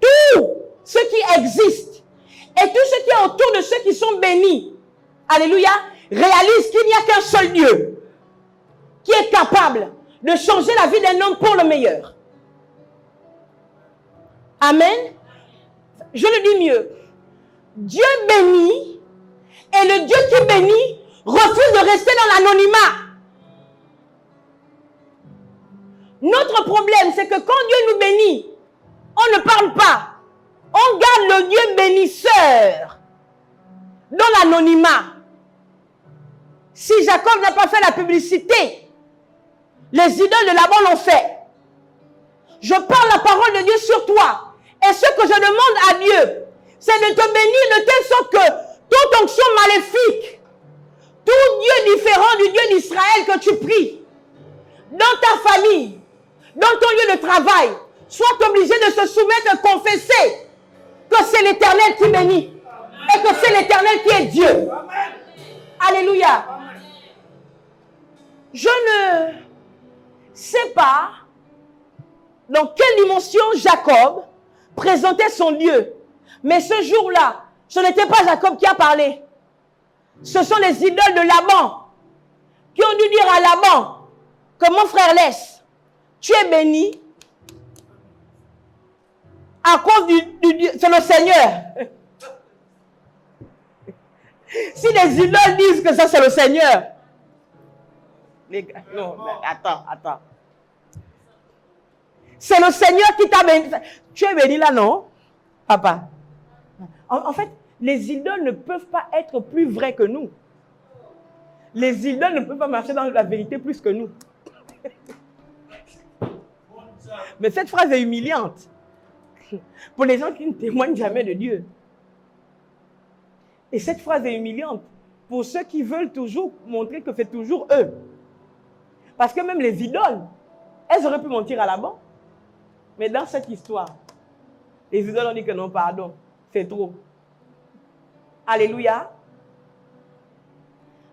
tout ce qui existe et tout ce qui est autour de ceux qui sont bénis, alléluia, réalise qu'il n'y a qu'un seul Dieu qui est capable de changer la vie d'un homme pour le meilleur. Amen. Je le dis mieux. Dieu bénit et le Dieu qui bénit refuse de rester dans l'anonymat. Notre problème, c'est que quand Dieu nous bénit, On ne parle pas. On garde le Dieu bénisseur dans l'anonymat. Si Jacob n'a pas fait la publicité, les idoles de Laban l'ont fait. Je parle la parole de Dieu sur toi. Et ce que je demande à Dieu, c'est de te bénir de telle sorte que toute onction maléfique, tout Dieu différent du Dieu d'Israël que tu pries, dans ta famille, dans ton lieu de travail, soit obligé de se soumettre et confesser que c'est l'Éternel qui bénit et que c'est l'Éternel qui est Dieu. Alléluia. Je ne sais pas dans quelle dimension Jacob présentait son Dieu. Mais ce jour-là, ce n'était pas Jacob qui a parlé. Ce sont les idoles de Laban qui ont dû dire à Laban que mon frère laisse, tu es béni à cause du Dieu, c'est le Seigneur. Si les idoles disent que ça c'est le Seigneur, les gars, non, attends. C'est le Seigneur qui t'a béni. Tu es béni là, non, papa? En fait, les idoles ne peuvent pas être plus vraies que nous. Les idoles ne peuvent pas marcher dans la vérité plus que nous. Mais cette phrase est humiliante pour les gens qui ne témoignent jamais de Dieu. Et cette phrase est humiliante pour ceux qui veulent toujours montrer que c'est toujours eux. Parce que même les idoles, elles auraient pu mentir à Laban. Mais dans cette histoire, les idoles ont dit que non, pardon, c'est trop. Alléluia.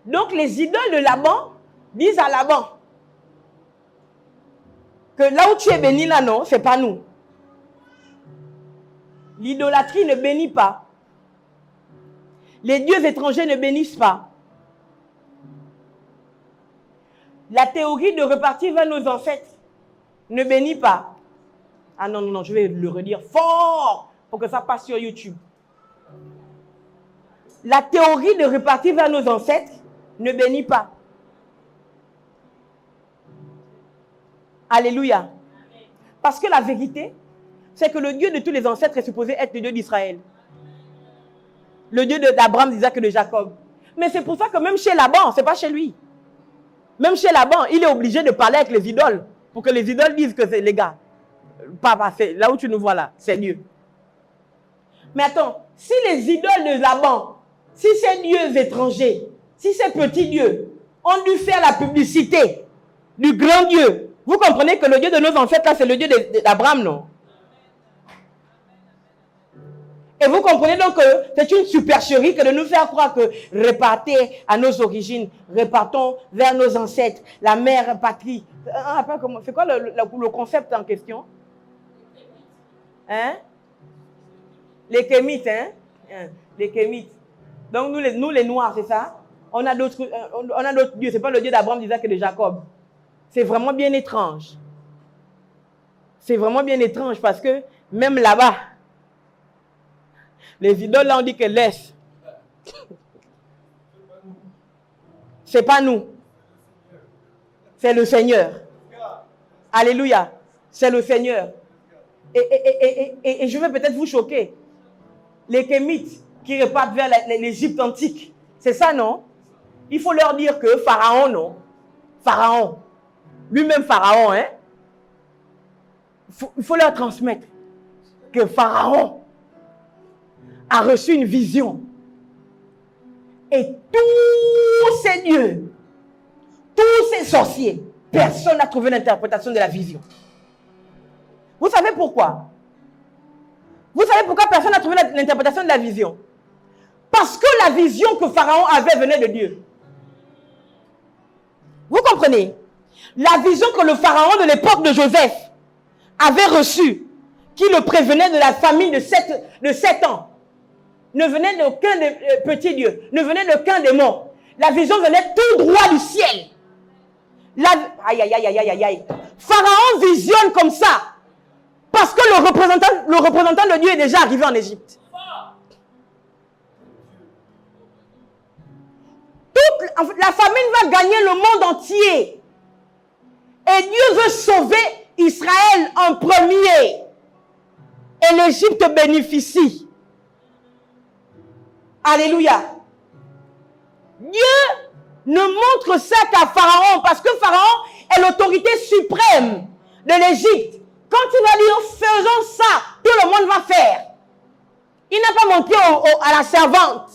Donc les idoles de Laban disent à Laban que là où tu es béni, là non, c'est pas nous. L'idolâtrie ne bénit pas. Les dieux étrangers ne bénissent pas. La théorie de repartir vers nos ancêtres ne bénit pas. Ah non, je vais le redire fort pour que ça passe sur YouTube. La théorie de repartir vers nos ancêtres ne bénit pas. Alléluia. Parce que la vérité, c'est que le Dieu de tous les ancêtres est supposé être le Dieu d'Israël. Le Dieu d'Abraham, d'Isaac et de Jacob. Mais c'est pour ça que même chez Laban, ce n'est pas chez lui. Même chez Laban, il est obligé de parler avec les idoles. Pour que les idoles disent que c'est les gars. Papa, c'est là où tu nous vois là, c'est Dieu. Mais attends, si les idoles de Laban, si ces dieux étrangers, si ces petits dieux ont dû faire la publicité du grand Dieu, vous comprenez que le Dieu de nos ancêtres là, c'est le Dieu d'Abraham, non? Et vous comprenez donc que c'est une supercherie que de nous faire croire que repartez à nos origines, repartons vers nos ancêtres, la mère patrie. C'est quoi le concept en question? Hein? Les Kémites, hein? Les Kémites. Donc nous les Noirs, c'est ça? On a d'autres dieux. C'est pas le Dieu d'Abraham, d'Isaac et de Jacob. C'est vraiment bien étrange. C'est vraiment bien étrange parce que même là-bas, les idoles là on dit que laisse. C'est pas nous. C'est le Seigneur. Alléluia. C'est le Seigneur. Et je vais peut-être vous choquer. Les Kémites qui repartent vers l'Égypte antique. C'est ça, non? Il faut leur dire que Pharaon, non? Pharaon. Lui-même Pharaon, hein? Il faut leur transmettre que Pharaon a reçu une vision. Et tous ces dieux, tous ces sorciers, personne n'a trouvé l'interprétation de la vision. Vous savez pourquoi? Vous savez pourquoi personne n'a trouvé l'interprétation de la vision? Parce que la vision que Pharaon avait venait de Dieu. Vous comprenez? La vision que le Pharaon de l'époque de Joseph avait reçue, qui le prévenait de la famine de 7 ans, ne venait d'aucun des petits dieux, ne venait d'aucun démon. La vision venait tout droit du ciel. Aïe. Pharaon visionne comme ça. Parce que le représentant de Dieu est déjà arrivé en Égypte. La famine va gagner le monde entier. Et Dieu veut sauver Israël en premier. et l'Égypte bénéficie. Alléluia. Dieu ne montre ça qu'à Pharaon, parce que Pharaon est l'autorité suprême de l'Égypte. Quand il va dire faisons ça, tout le monde va faire. Il n'a pas montré à la servante,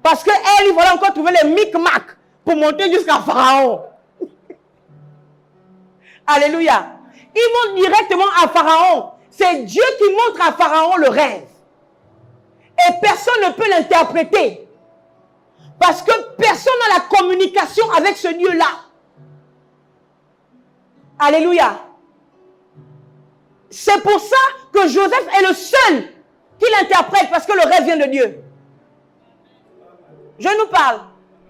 parce qu'elle, il va encore trouver les micmacs pour monter jusqu'à Pharaon. Alléluia. Il montre directement à Pharaon. C'est Dieu qui montre à Pharaon le rêve. Et personne ne peut l'interpréter. Parce que personne n'a la communication avec ce Dieu-là. Alléluia. C'est pour ça que Joseph est le seul qui l'interprète, parce que le rêve vient de Dieu. Je nous parle.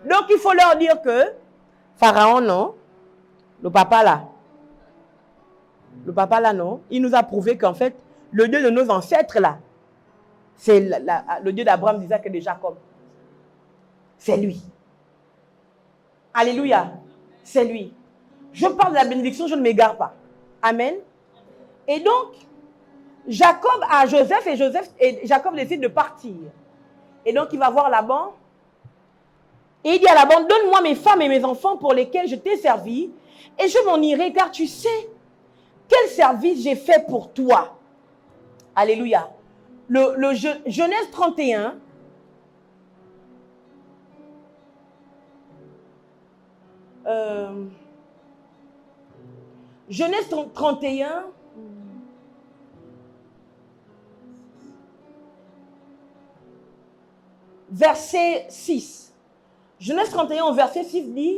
Donc il faut leur dire que Pharaon, non. Le papa là, non. Il nous a prouvé qu'en fait, le Dieu de nos ancêtres là, c'est le Dieu d'Abraham, d'Isaac et de Jacob. C'est lui. Alléluia. C'est lui. Je parle de la bénédiction, je ne m'égare pas. Amen. Et donc, Jacob a Joseph et Jacob décide de partir. Et donc, il va voir Laban. Et il dit à Laban, donne-moi mes femmes et mes enfants pour lesquels je t'ai servi, et je m'en irai, car tu sais quel service j'ai fait pour toi. Alléluia. Genèse 31. Genèse 31. Verset 6. Genèse 31 au verset 6 dit,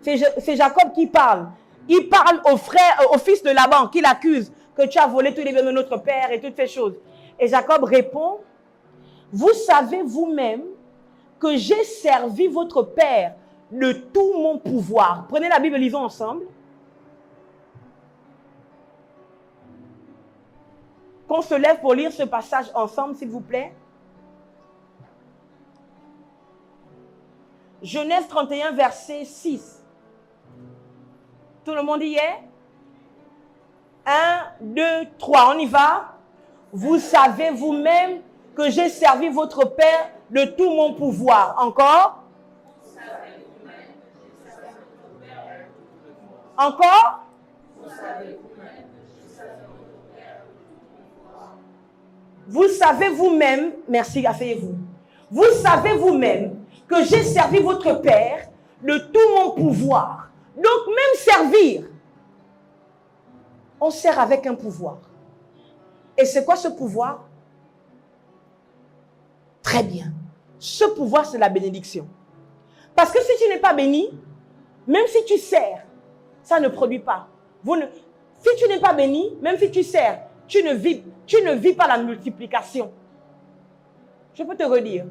c'est Jacob qui parle. Il parle au fils de Laban qui l'accuse que tu as volé tous les biens de notre père et toutes ces choses. Et Jacob répond, vous savez vous-même que j'ai servi votre père de tout mon pouvoir. Prenez la Bible, lisons ensemble. Qu'on se lève pour lire ce passage ensemble, s'il vous plaît. Genèse 31, verset 6. Tout le monde y est? 1, 2, 3, on y va. Vous savez vous-même que j'ai servi votre père de tout mon pouvoir. Encore? Encore? Vous savez vous-même, merci, asseyez-vous. Vous savez vous-même que j'ai servi votre père de tout mon pouvoir. Donc même servir, on sert avec un pouvoir. Et c'est quoi ce pouvoir? Très bien. Ce pouvoir, c'est la bénédiction. Parce que si tu n'es pas béni, même si tu sers, ça ne produit pas. Si tu n'es pas béni, même si tu sers, tu ne vis pas la multiplication. Je peux te redire.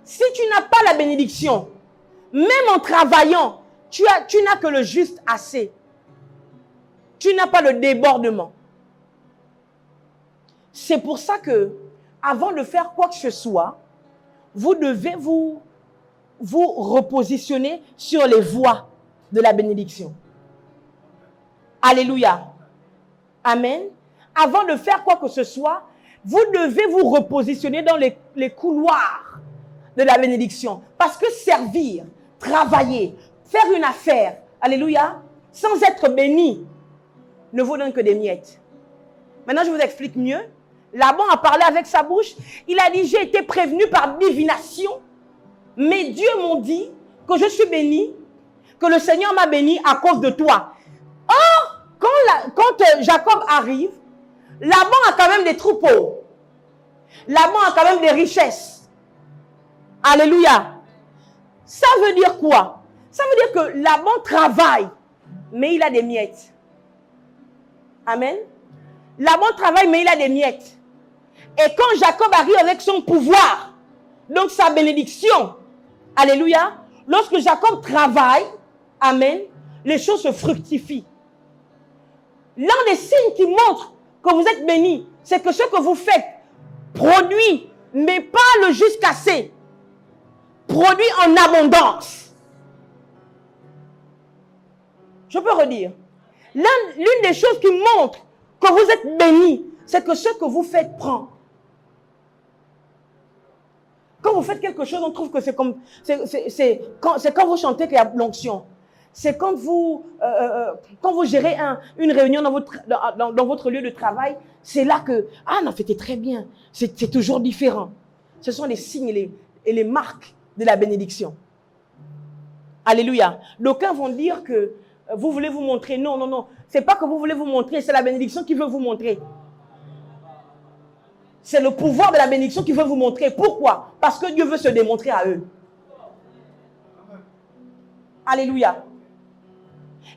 Si tu n'as pas la bénédiction, même en travaillant, tu n'as que le juste assez. Tu n'as pas le débordement. C'est pour ça que, avant de faire quoi que ce soit, vous devez vous repositionner sur les voies de la bénédiction. Alléluia. Amen. Avant de faire quoi que ce soit, vous devez vous repositionner dans les couloirs de la bénédiction. Parce que servir, travailler, faire une affaire, alléluia, sans être béni, ne vous donne que des miettes. Maintenant, je vous explique mieux. Laban a parlé avec sa bouche. Il a dit, j'ai été prévenu par divination. Mes dieux m'ont dit que je suis béni, que le Seigneur m'a béni à cause de toi. Or, quand Jacob arrive, Laban a quand même des troupeaux. Laban a quand même des richesses. Alléluia. Ça veut dire quoi? Ça veut dire que Laban travaille, mais il a des miettes. Amen. Laban travaille, mais il a des miettes. Et quand Jacob arrive avec son pouvoir, donc sa bénédiction, alléluia, lorsque Jacob travaille, amen, les choses se fructifient. L'un des signes qui montre que vous êtes béni, c'est que ce que vous faites produit, mais pas le juste assez, produit en abondance. Je peux redire. L'une des choses qui montre que vous êtes béni, c'est que ce que vous faites prend. Quand vous faites quelque chose, on trouve que c'est comme... C'est quand vous chantez qu'il y a l'onction. C'est quand vous gérez une réunion dans votre lieu de travail, c'est là que, ah non, c'était très bien. C'est toujours différent. Ce sont les signes et les marques de la bénédiction. Alléluia. D'aucuns vont dire que vous voulez vous montrer. Non, non, non. C'est pas que vous voulez vous montrer, c'est la bénédiction qui veut vous montrer. C'est le pouvoir de la bénédiction qui veut vous montrer. Pourquoi? Parce que Dieu veut se démontrer à eux. Alléluia.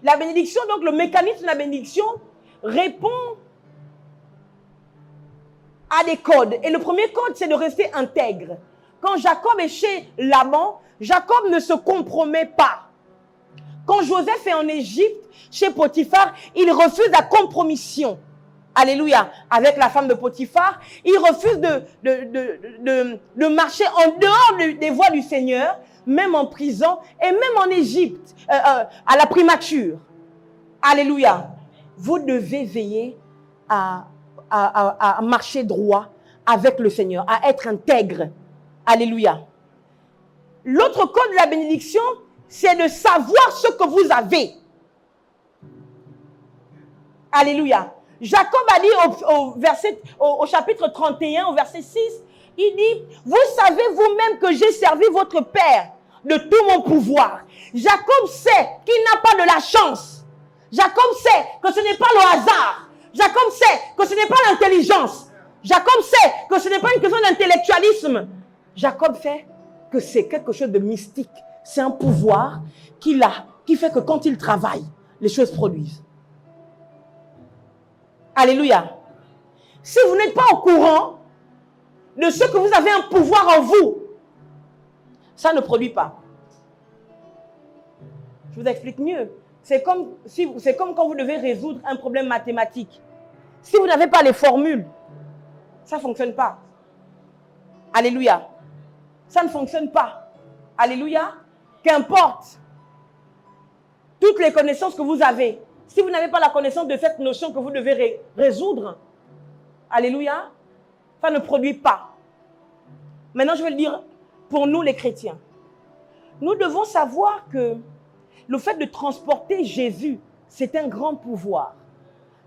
La bénédiction, donc le mécanisme de la bénédiction répond à des codes. Et le premier code, c'est de rester intègre. Quand Jacob est chez Laban, Jacob ne se compromet pas. Quand Joseph est en Égypte, chez Potiphar, il refuse la compromission. Alléluia. Avec la femme de Potiphar, il refuse de marcher en dehors des voies du Seigneur, même en prison et même en Égypte, à la primature. Alléluia. Vous devez veiller à marcher droit avec le Seigneur, à être intègre. Alléluia. L'autre code de la bénédiction, c'est de savoir ce que vous avez. Alléluia. Jacob a dit au chapitre 31, au verset 6, il dit, vous savez vous-même que j'ai servi votre père de tout mon pouvoir. Jacob sait qu'il n'a pas de la chance. Jacob sait que ce n'est pas le hasard. Jacob sait que ce n'est pas l'intelligence. Jacob sait que ce n'est pas une question d'intellectualisme. Jacob sait que c'est quelque chose de mystique. C'est un pouvoir qu'il a, qui fait que quand il travaille, les choses produisent. Alléluia. Si vous n'êtes pas au courant de ce que vous avez un pouvoir en vous, ça ne produit pas. Je vous explique mieux. C'est comme quand vous devez résoudre un problème mathématique. Si vous n'avez pas les formules, ça ne fonctionne pas. Alléluia. Ça ne fonctionne pas. Alléluia. Qu'importe toutes les connaissances que vous avez, si vous n'avez pas la connaissance de cette notion que vous devez résoudre, alléluia, ça ne produit pas. Maintenant, je vais le dire pour nous les chrétiens. Nous devons savoir que le fait de transporter Jésus, c'est un grand pouvoir.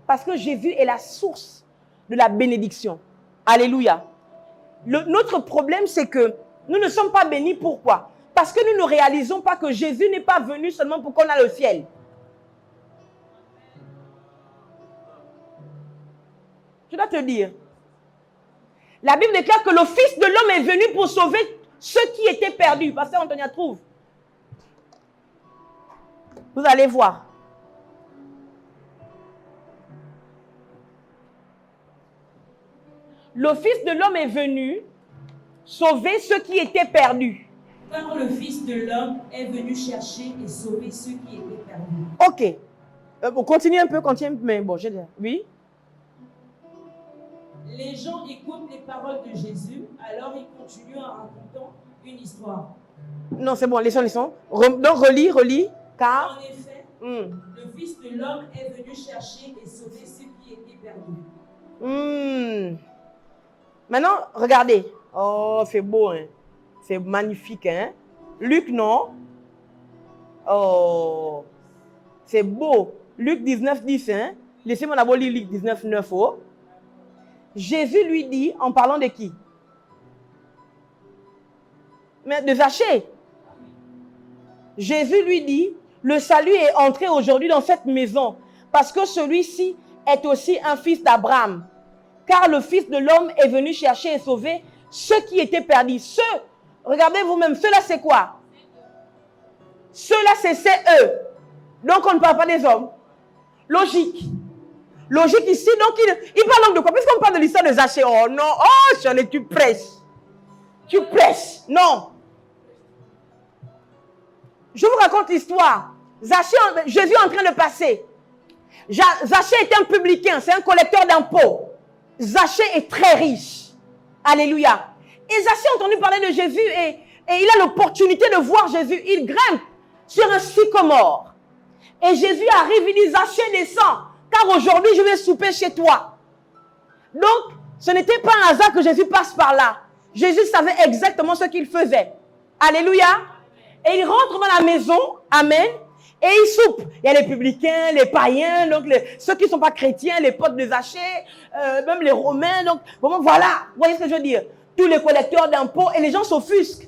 Parce que Jésus est la source de la bénédiction. Alléluia. Notre problème, c'est que nous ne sommes pas bénis. Pourquoi? Parce que nous ne réalisons pas que Jésus n'est pas venu seulement pour qu'on ait le ciel. Je dois te dire. La Bible déclare que le Fils de l'homme est venu pour sauver ceux qui étaient perdus. Pasteur Antonia trouve. Vous allez voir. Le Fils de l'homme est venu sauver ceux qui étaient perdus. Car le Fils de l'homme est venu chercher et sauver ceux qui étaient perdus. Ok. Bon, continue un peu, mais bon, j'ai dit. Oui. Les gens écoutent les paroles de Jésus, alors ils continuent en racontant une histoire. Non, c'est bon, laissons. Donc, relis, car... En effet, le Fils de l'homme est venu chercher et sauver ceux qui étaient perdus. Maintenant, regardez. Oh, c'est beau, hein. C'est magnifique, hein. Luc, non? Oh, c'est beau. Luc 19, 10, hein. Laissez-moi d'abord lire Luc 19, 9, oh. Jésus lui dit, en parlant de qui? Mais de Zachée. Jésus lui dit, le salut est entré aujourd'hui dans cette maison, parce que celui-ci est aussi un fils d'Abraham. Car le Fils de l'homme est venu chercher et sauver ceux qui étaient perdus. Regardez vous-même, ceux-là c'est quoi? Ceux-là c'est eux. Donc on ne parle pas des hommes. Logique. Logique ici, donc il parle donc de quoi? Puisqu'on parle de l'histoire de Zachée. Oh non, oh Charlie, tu prêches. Tu prêches. Non. Je vous raconte l'histoire. Jésus est en train de passer. Zachée est un publicain, c'est un collecteur d'impôts. Zachée est très riche. Alléluia. Et Zachée a entendu parler de Jésus et il a l'opportunité de voir Jésus. Il grimpe sur un sycomore. Et Jésus arrive, il dit, Zachée descend, car soir, aujourd'hui, je vais souper chez toi. Donc, ce n'était pas un hasard que Jésus passe par là. Jésus savait exactement ce qu'il faisait. Alléluia. Et il rentre dans la maison. Amen. Et il soupe. Il y a les publicains, les païens, donc ceux qui ne sont pas chrétiens, les potes de Zachée, même les Romains. Donc, vraiment, voilà. Vous voyez ce que je veux dire? Tous les collecteurs d'impôts. Et les gens s'offusquent.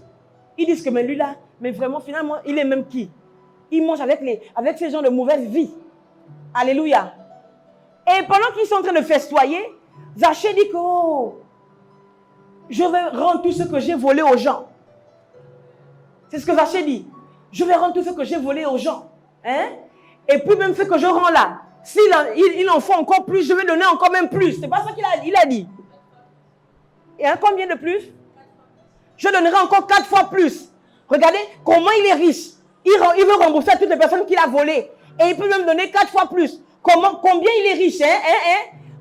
Ils disent que, mais lui là, mais vraiment, finalement, il est même qui? Il mange avec ces gens de mauvaise vie. Alléluia. Et pendant qu'ils sont en train de festoyer, Zachée dit que, oh, je vais rendre tout ce que j'ai volé aux gens. C'est ce que Zachée dit. Je vais rendre tout ce que j'ai volé aux gens. Hein? Et puis même ce que je rends là, s'il en faut encore plus, je vais donner encore même plus. C'est pas ça qu'il a dit. Et hein, combien de plus? Je donnerai encore 4 fois plus. Regardez comment il est riche. Il veut rembourser à toutes les personnes qu'il a volées. Et il peut même donner 4 fois plus. Combien il est riche, hein?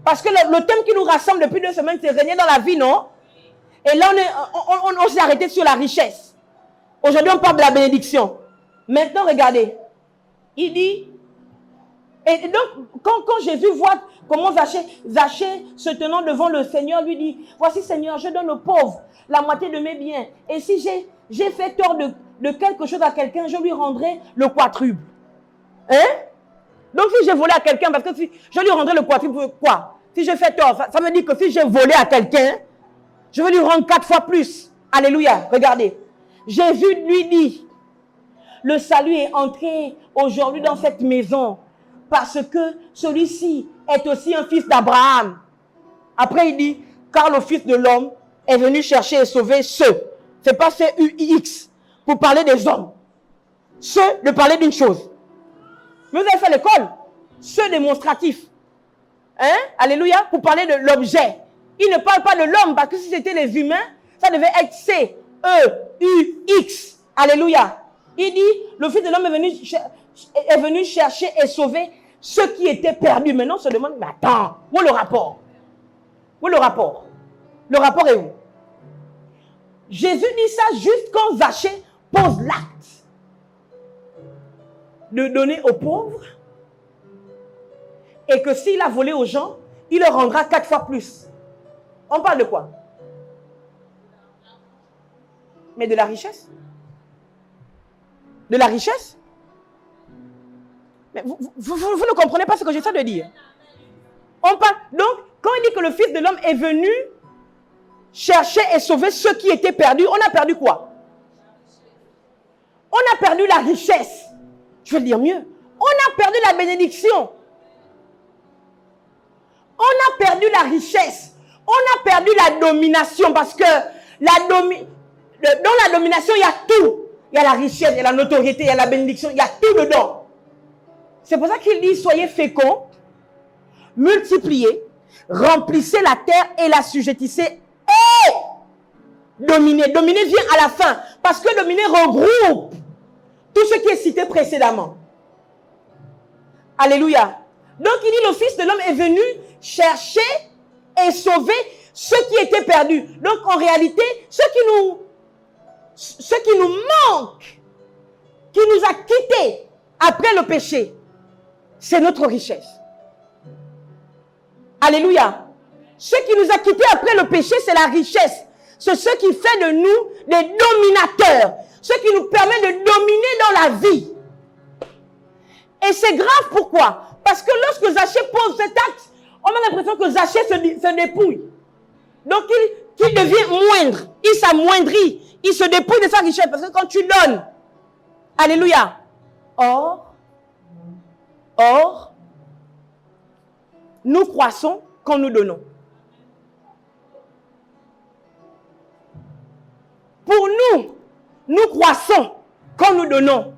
Parce que le thème qui nous rassemble depuis 2 semaines, c'est régner dans la vie, non? Et là, on s'est arrêté sur la richesse. Aujourd'hui, on parle de la bénédiction. Maintenant, regardez. Il dit... Et donc, quand Jésus voit comment Zachée, se tenant devant le Seigneur, lui dit, voici Seigneur, je donne aux pauvres la moitié de mes biens. Et si j'ai fait tort de quelque chose à quelqu'un, je lui rendrai le quadruple. Hein? Donc si j'ai volé à quelqu'un, parce que si je lui rendrai le quadruple, quoi? Si je fais tort, ça veut dire que si j'ai volé à quelqu'un, je vais lui rendre 4 fois plus. Alléluia, regardez. Jésus lui dit, le salut est entré aujourd'hui dans cette maison parce que celui-ci est aussi un fils d'Abraham. Après il dit, car le fils de l'homme est venu chercher et sauver ceux. C'est pas C-U-I-X pour parler des hommes. Ceux de parler d'une chose. Vous avez fait l'école. Ceux démonstratifs. Hein? Alléluia. Pour parler de l'objet. Il ne parle pas de l'homme parce que si c'était les humains, ça devait être C-E-U-X. Alléluia. Il dit, le fils de l'homme est venu chercher et sauver ceux qui étaient perdus. Maintenant, on se demande, mais attends, où est le rapport? Où est le rapport? Le rapport est où? Jésus dit ça juste quand Zachée pose l'acte de donner aux pauvres et que s'il a volé aux gens, il leur rendra 4 fois plus. On parle de quoi? Mais de la richesse? De la richesse? Mais vous ne comprenez pas ce que j'essaie de dire. On parle, donc, quand il dit que le Fils de l'homme est venu chercher et sauver ceux qui étaient perdus, on a perdu quoi? On a perdu la richesse. Je veux le dire mieux. On a perdu la bénédiction. On a perdu la richesse. On a perdu la domination parce que dans la domination, il y a tout. Il y a la richesse, il y a la notoriété, il y a la bénédiction, il y a tout dedans. C'est pour ça qu'il dit, soyez féconds, multipliez, remplissez la terre et la sujettissez et dominez. Dominer vient à la fin parce que dominer regroupe tout ce qui est cité précédemment. Alléluia. Donc il dit, le Fils de l'homme est venu chercher et sauver ceux qui étaient perdus. Donc en réalité, ce qui nous manque, qui nous a quittés après le péché, c'est notre richesse. Alléluia. Ce qui nous a quittés après le péché, c'est la richesse. C'est ce qui fait de nous des dominateurs. Ce qui nous permet de dominer dans la vie. Et c'est grave, pourquoi? Parce que lorsque Zachée pose cet acte, on a l'impression que Zachée se dépouille. Donc il devient moindre. Il s'amoindrit. Il se dépouille de sa richesse. Parce que quand tu donnes, alléluia. Or, nous croissons quand nous donnons. Pour nous croissons quand nous donnons.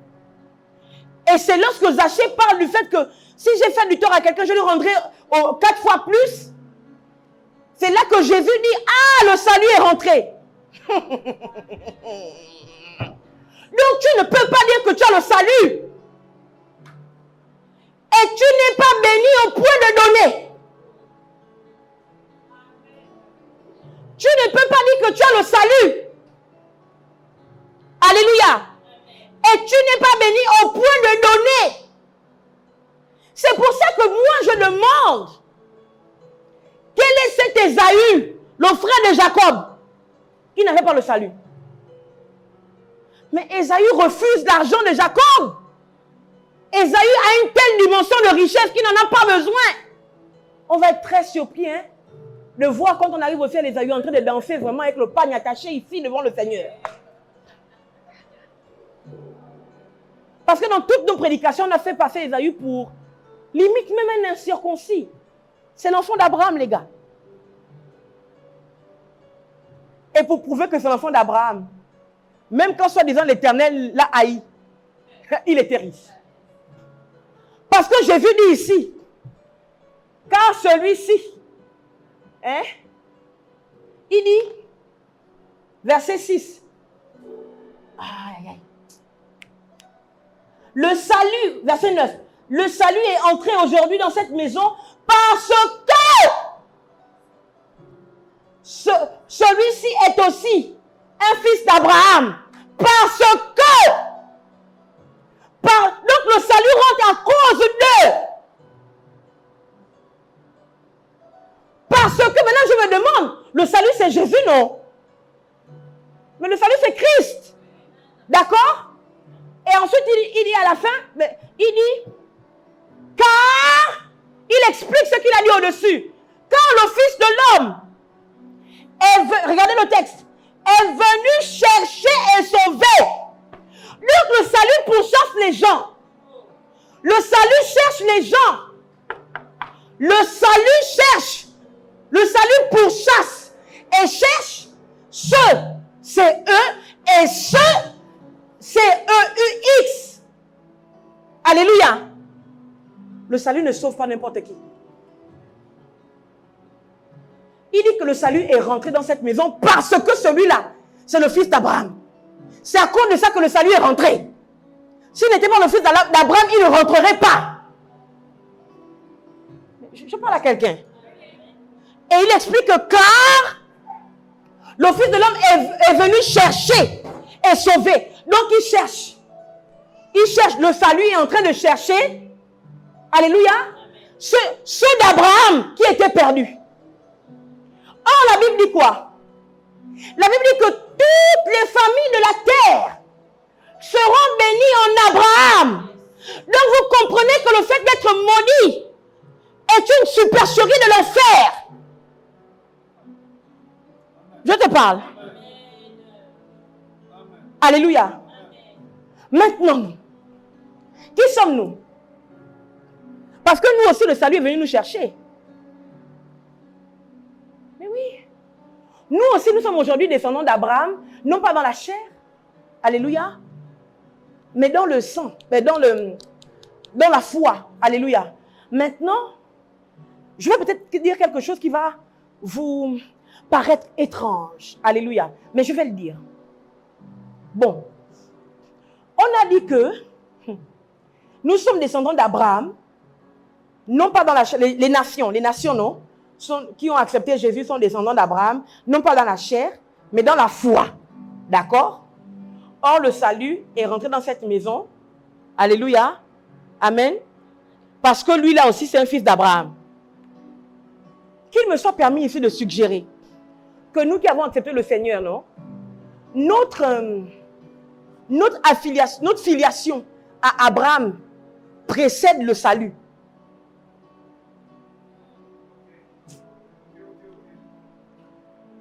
Et c'est lorsque Zachée parle du fait que si j'ai fait du tort à quelqu'un, je lui rendrai 4 fois plus. C'est là que Jésus dit, ah, le salut est rentré. Donc tu ne peux pas dire que tu as le salut. Et tu n'es pas béni au point de donner. Tu ne peux pas dire que tu as le salut. Alléluia. Et tu n'es pas béni au point de donner. C'est pour ça que moi, je je demande, quel est cet Ésaü, le frère de Jacob, qui n'avait pas le salut? Mais Ésaü refuse l'argent de Jacob. Ésaü a une telle dimension de richesse qu'il n'en a pas besoin. On va être très surpris de voir quand on arrive au ciel Ésaü en train de danser vraiment avec le pagne attaché ici devant le Seigneur. Parce que dans toutes nos prédications, on a fait passer Ésaü pour limite même un incirconcis. C'est l'enfant d'Abraham, les gars. Et pour prouver que c'est l'enfant d'Abraham, même quand soi-disant l'Éternel l'a haï, il était riche. Parce que Jésus dit ici, car celui-ci, il dit, verset 6, aïe, aïe. Le salut, verset 9, le salut est entré aujourd'hui dans cette maison parce que celui-ci est aussi un fils d'Abraham. Parce que donc le salut rentre à cause d'eux. Parce que maintenant je me demande, le salut c'est Jésus, non? Mais le salut c'est Christ. D'accord? Et ensuite il dit à la fin, il dit, car, il explique ce qu'il a dit au-dessus. Car le Fils de l'homme regardez le texte, est venu chercher et sauver. Donc le salut pourchasse les gens. Le salut cherche les gens. Le salut cherche. Le salut pourchasse et cherche ceux, c'est eux, et ceux, c'est EUX. Alléluia. Le salut ne sauve pas n'importe qui. Il dit que le salut est rentré dans cette maison parce que celui-là, c'est le fils d'Abraham. C'est à cause de ça que le salut est rentré. S'il n'était pas le fils d'Abraham, il ne rentrerait pas. Je parle à quelqu'un. Et il explique que car le Fils de l'homme est venu chercher et sauver. Donc il cherche. Il cherche. Le salut est en train de chercher. Alléluia. Ceux d'Abraham qui étaient perdus. Or, la Bible dit quoi? La Bible dit que toutes les familles de la terre seront bénies en Abraham. Donc, vous comprenez que le fait d'être maudit est une supercherie de l'enfer. Je te parle. Alléluia. Maintenant, qui sommes-nous? Parce que nous aussi, le salut est venu nous chercher. Mais oui. Nous aussi, nous sommes aujourd'hui descendants d'Abraham, non pas dans la chair. Alléluia. Mais dans le sang, mais dans la foi. Alléluia. Maintenant, je vais peut-être dire quelque chose qui va vous paraître étrange. Alléluia. Mais je vais le dire. Bon. On a dit que nous sommes descendants d'Abraham, non pas dans la chair, les nations non, qui ont accepté Jésus sont descendants d'Abraham, non pas dans la chair, mais dans la foi. D'accord? Or, le salut est rentré dans cette maison. Alléluia. Amen. Parce que lui, là aussi, c'est un fils d'Abraham. Qu'il me soit permis ici de suggérer que nous qui avons accepté le Seigneur, non, notre filiation à Abraham précède le salut.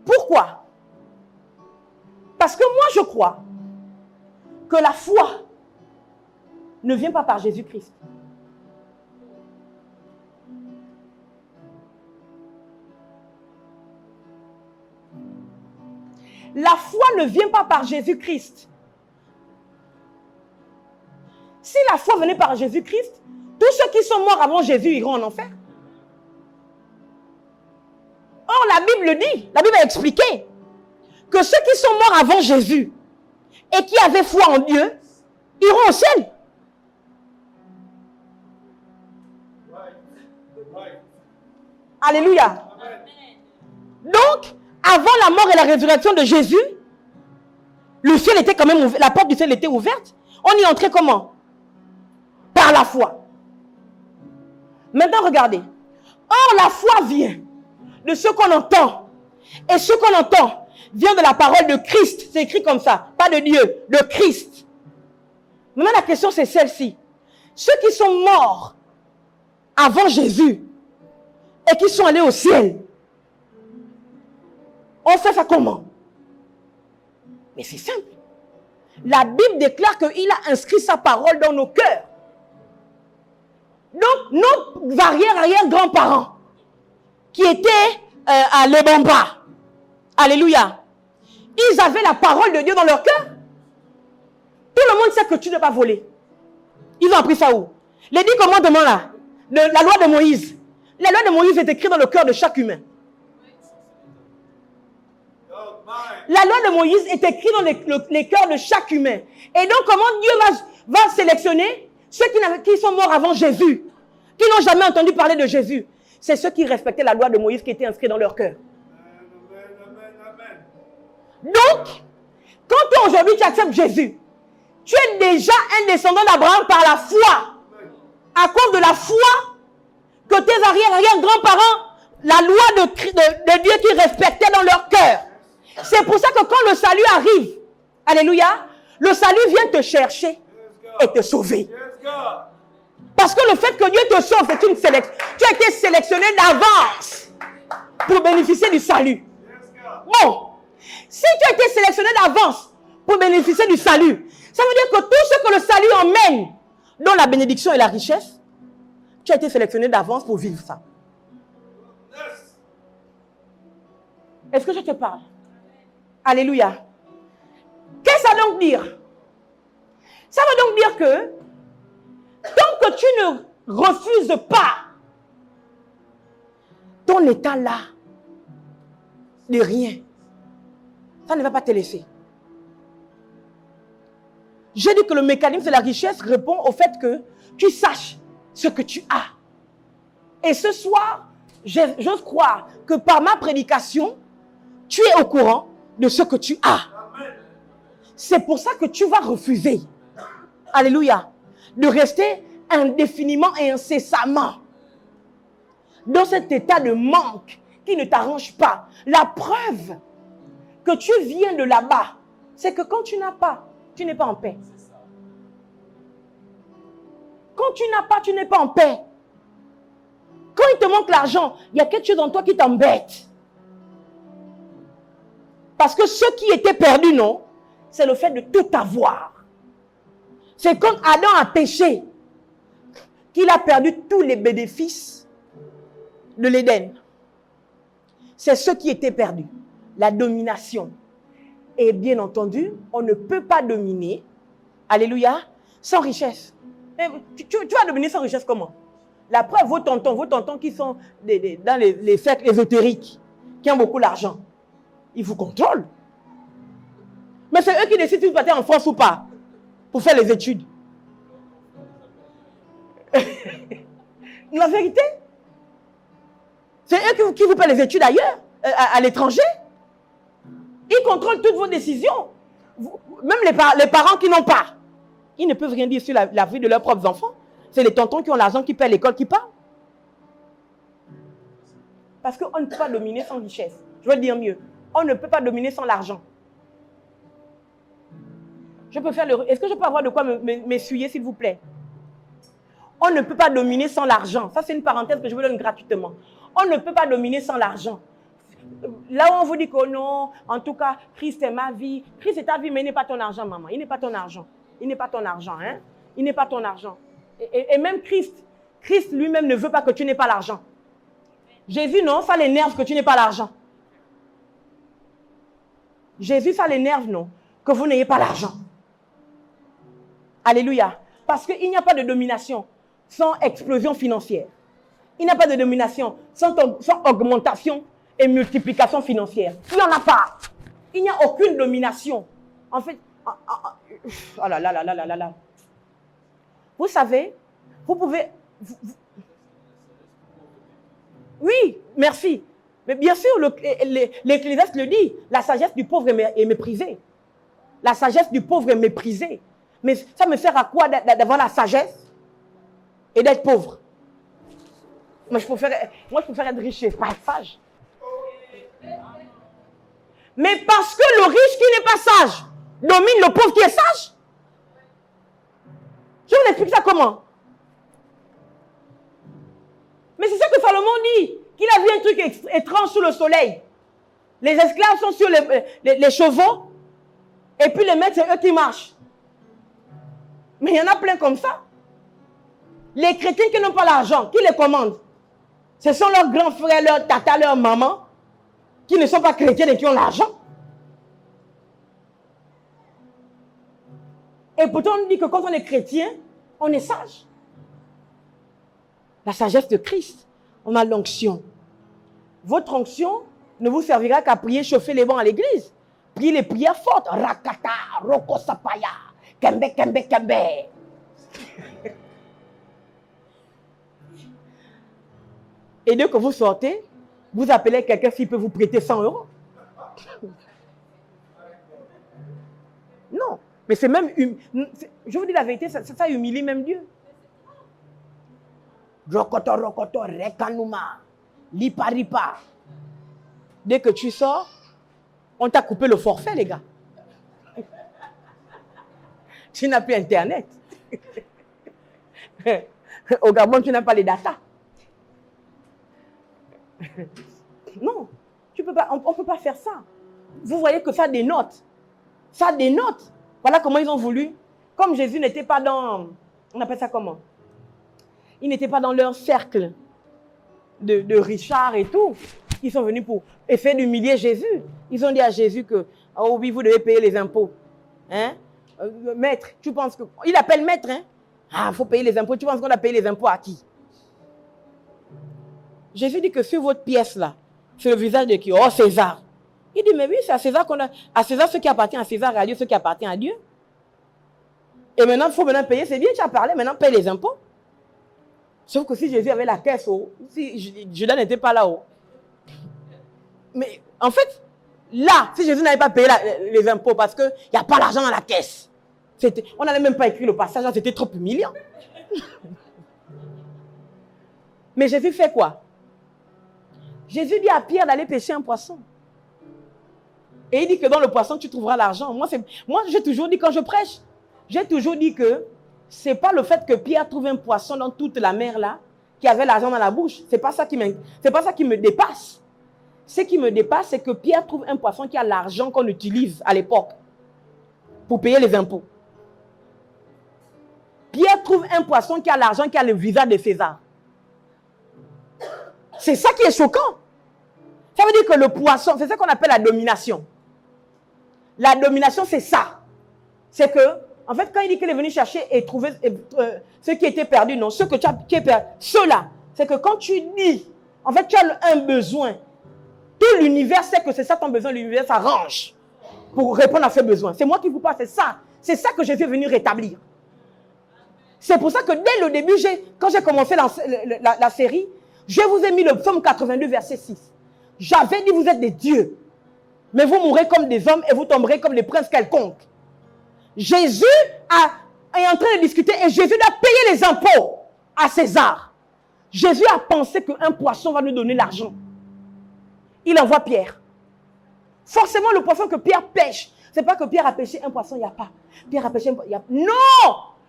Pourquoi? Parce que moi, je crois que la foi ne vient pas par Jésus-Christ. La foi ne vient pas par Jésus-Christ. Si la foi venait par Jésus-Christ, tous ceux qui sont morts avant Jésus iront en enfer. Or, la Bible dit, la Bible a expliqué que ceux qui sont morts avant Jésus et qui avaient foi en Dieu iront au ciel. Alléluia. Donc, avant la mort et la résurrection de Jésus, le ciel était quand même ouvert, la porte du ciel était ouverte. On y entrait comment? Par la foi. Maintenant, regardez. Or, la foi vient de ce qu'on entend. Et ce qu'on entend vient de la parole de Christ. C'est écrit comme ça. Pas de Dieu, de Christ. Maintenant, la question, c'est celle-ci. Ceux qui sont morts avant Jésus et qui sont allés au ciel, on fait ça comment? Mais c'est simple. La Bible déclare qu'il a inscrit sa parole dans nos cœurs. Donc, nos arrière-grands-parents qui étaient à Lebamba, alléluia, ils avaient la parole de Dieu dans leur cœur. Tout le monde sait que tu ne dois pas voler. Ils ont appris ça où? Les 10 commandements là, la loi de Moïse. La loi de Moïse est écrite dans le cœur de chaque humain. La loi de Moïse est écrite dans les cœurs de chaque humain. Et donc, comment Dieu va sélectionner ceux qui sont morts avant Jésus, qui n'ont jamais entendu parler de Jésus? C'est ceux qui respectaient la loi de Moïse qui était inscrite dans leur cœur. Donc, quand toi aujourd'hui tu acceptes Jésus, tu es déjà un descendant d'Abraham par la foi. À cause de la foi que tes arrière-grands-parents, la loi de Dieu qui respectait dans leur cœur. C'est pour ça que quand le salut arrive, alléluia, le salut vient te chercher et te sauver. Parce que le fait que Dieu te sauve, c'est une sélection. Tu as été sélectionné d'avance pour bénéficier du salut. Bon, si tu as été sélectionné d'avance pour bénéficier du salut, ça veut dire que tout ce que le salut emmène, dont la bénédiction et la richesse, tu as été sélectionné d'avance pour vivre ça. Est-ce que je te parle? Alléluia. Qu'est-ce que ça veut donc dire? Ça veut donc dire que tant que tu ne refuses pas ton état là de rien, ça ne va pas te laisser. J'ai dit que le mécanisme de la richesse répond au fait que tu saches ce que tu as. Et ce soir, j'ose croire que par ma prédication, tu es au courant de ce que tu as. C'est pour ça que tu vas refuser, alléluia, de rester indéfiniment et incessamment dans cet état de manque qui ne t'arrange pas. La preuve que tu viens de là-bas, c'est que quand tu n'as pas, tu n'es pas en paix. Quand tu n'as pas, tu n'es pas en paix. Quand il te manque l'argent, il y a quelque chose en toi qui t'embête. Parce que ce qui était perdu, non, c'est le fait de tout avoir. C'est quand Adam a péché qu'il a perdu tous les bénéfices de l'Éden. C'est ce qui était perdu, la domination. Et bien entendu, on ne peut pas dominer, alléluia, sans richesse. Tu vas dominer sans richesse comment? La preuve, vos tontons qui sont dans les cercles ésotériques, qui ont beaucoup d'argent, ils vous contrôlent. Mais c'est eux qui décident si vous partez en France ou pas, pour faire les études. La vérité, c'est eux qui vous paient les études ailleurs, à l'étranger. Ils contrôlent toutes vos décisions. Même les parents qui n'ont pas, ils ne peuvent rien dire sur la vie de leurs propres enfants. C'est les tontons qui ont l'argent qui paient l'école qui parlent. Parce qu'on ne peut pas dominer sans richesse. Je veux dire mieux. On ne peut pas dominer sans l'argent. Est-ce que je peux avoir de quoi m'essuyer, s'il vous plaît? On ne peut pas dominer sans l'argent. Ça, c'est une parenthèse que je vous donne gratuitement. On ne peut pas dominer sans l'argent. Là où on vous dit que non, en tout cas, Christ est ma vie. Christ est ta vie, mais il n'est pas ton argent, maman. Il n'est pas ton argent. Il n'est pas ton argent, hein? Il n'est pas ton argent. Et même Christ lui-même ne veut pas que tu n'aies pas l'argent. Jésus, non, ça l'énerve que tu n'aies pas l'argent. Jésus, ça l'énerve, non, que vous n'ayez pas l'argent. Alléluia. Parce qu'il n'y a pas de domination sans explosion financière. Il n'y a pas de domination sans augmentation et multiplication financière. Il n'y en a pas. Il n'y a aucune domination. En fait, oh là là là là là là. Vous savez, vous pouvez... Oui, merci. Mais bien sûr, l'Ecclésiaste le dit, la sagesse du pauvre est méprisée. La sagesse du pauvre est méprisée. Mais ça me sert à quoi d'avoir la sagesse et d'être pauvre? Moi, je préfère être riche et pas être sage. Mais parce que le riche qui n'est pas sage domine le pauvre qui est sage. Je vous explique ça comment? Mais c'est ça que Salomon dit, qu'il a vu un truc étrange sous le soleil. Les esclaves sont sur les chevaux, et puis les maîtres, c'est eux qui marchent. Mais il y en a plein comme ça. Les chrétiens qui n'ont pas l'argent, qui les commandent? Ce sont leurs grands frères, leurs tatas, leurs mamans, qui ne sont pas chrétiens et qui ont l'argent. Et pourtant, on dit que quand on est chrétien, on est sage. La sagesse de Christ, on a l'onction. Votre onction ne vous servira qu'à prier, chauffer les bancs à l'église. Priez les prières fortes. Rakata, roko sapaya, kembe, kembe, kembe. Et dès que vous sortez, vous appelez quelqu'un s'il peut vous prêter 100 €. Non, mais c'est même... Je vous dis la vérité, ça humilie même Dieu. Rokoto, rokoto, rekanuma, lipa, ripa. Dès que tu sors, on t'a coupé le forfait, les gars. Tu n'as plus Internet. Au Gabon, tu n'as pas les datas. Non, tu peux pas, on ne peut pas faire ça. Vous voyez que ça dénote. Ça dénote. Voilà comment ils ont voulu. Comme Jésus n'était pas dans... On appelle ça comment? Il n'était pas dans leur cercle de Richard et tout. Ils sont venus pour essayer d'humilier Jésus. Ils ont dit à Jésus que, oh oui, vous devez payer les impôts. Hein? Maître, tu penses que... Il appelle maître, hein? Ah, il faut payer les impôts. Tu penses qu'on a payé les impôts à qui? Jésus dit que sur votre pièce là, c'est le visage de qui? Oh, César. Il dit, mais oui, c'est à César qu'on a... À César, ce qui appartient à César, et à Dieu, ce qui appartient à Dieu. Et maintenant, il faut maintenant payer. C'est bien, tu as parlé, maintenant paye les impôts. Sauf que si Jésus avait la caisse, si Judas n'était pas là-haut. Mais en fait, là, si Jésus n'avait pas payé les impôts parce qu'il n'y a pas l'argent dans la caisse, on n'allait même pas écrire le passage, c'était trop humiliant. Mais Jésus fait quoi? Jésus dit à Pierre d'aller pêcher un poisson. Et il dit que dans le poisson, tu trouveras l'argent. Moi, j'ai toujours dit, quand je prêche, j'ai toujours dit que ce n'est pas le fait que Pierre trouve un poisson dans toute la mer là, qui avait l'argent dans la bouche. Ce n'est pas ça qui me dépasse. Ce qui me dépasse, c'est que Pierre trouve un poisson qui a l'argent qu'on utilise à l'époque pour payer les impôts. Pierre trouve un poisson qui a l'argent, qui a le visage de César. C'est ça qui est choquant. Ça veut dire que le poisson, c'est ça qu'on appelle la domination. La domination, c'est ça. C'est que, en fait, quand il dit qu'il est venu chercher et trouver ceux qui étaient perdus, non, ceux qui est perdu, ceux-là, c'est que quand tu dis, en fait, tu as un besoin, tout l'univers sait que c'est ça ton besoin, l'univers s'arrange pour répondre à ce besoin. C'est moi qui vous parle, c'est ça. C'est ça que Jésus est venu rétablir. C'est pour ça que dès le début, quand j'ai commencé la série, je vous ai mis le psaume 82, verset 6. J'avais dit, vous êtes des dieux, mais vous mourrez comme des hommes et vous tomberez comme des princes quelconques. Jésus est en train de discuter et Jésus doit payer les impôts à César. Jésus a pensé qu'un poisson va nous donner l'argent. Il envoie Pierre. Forcément, le poisson que Pierre pêche, ce n'est pas que Pierre a pêché un poisson, il n'y a pas. Pierre a pêché un poisson, non!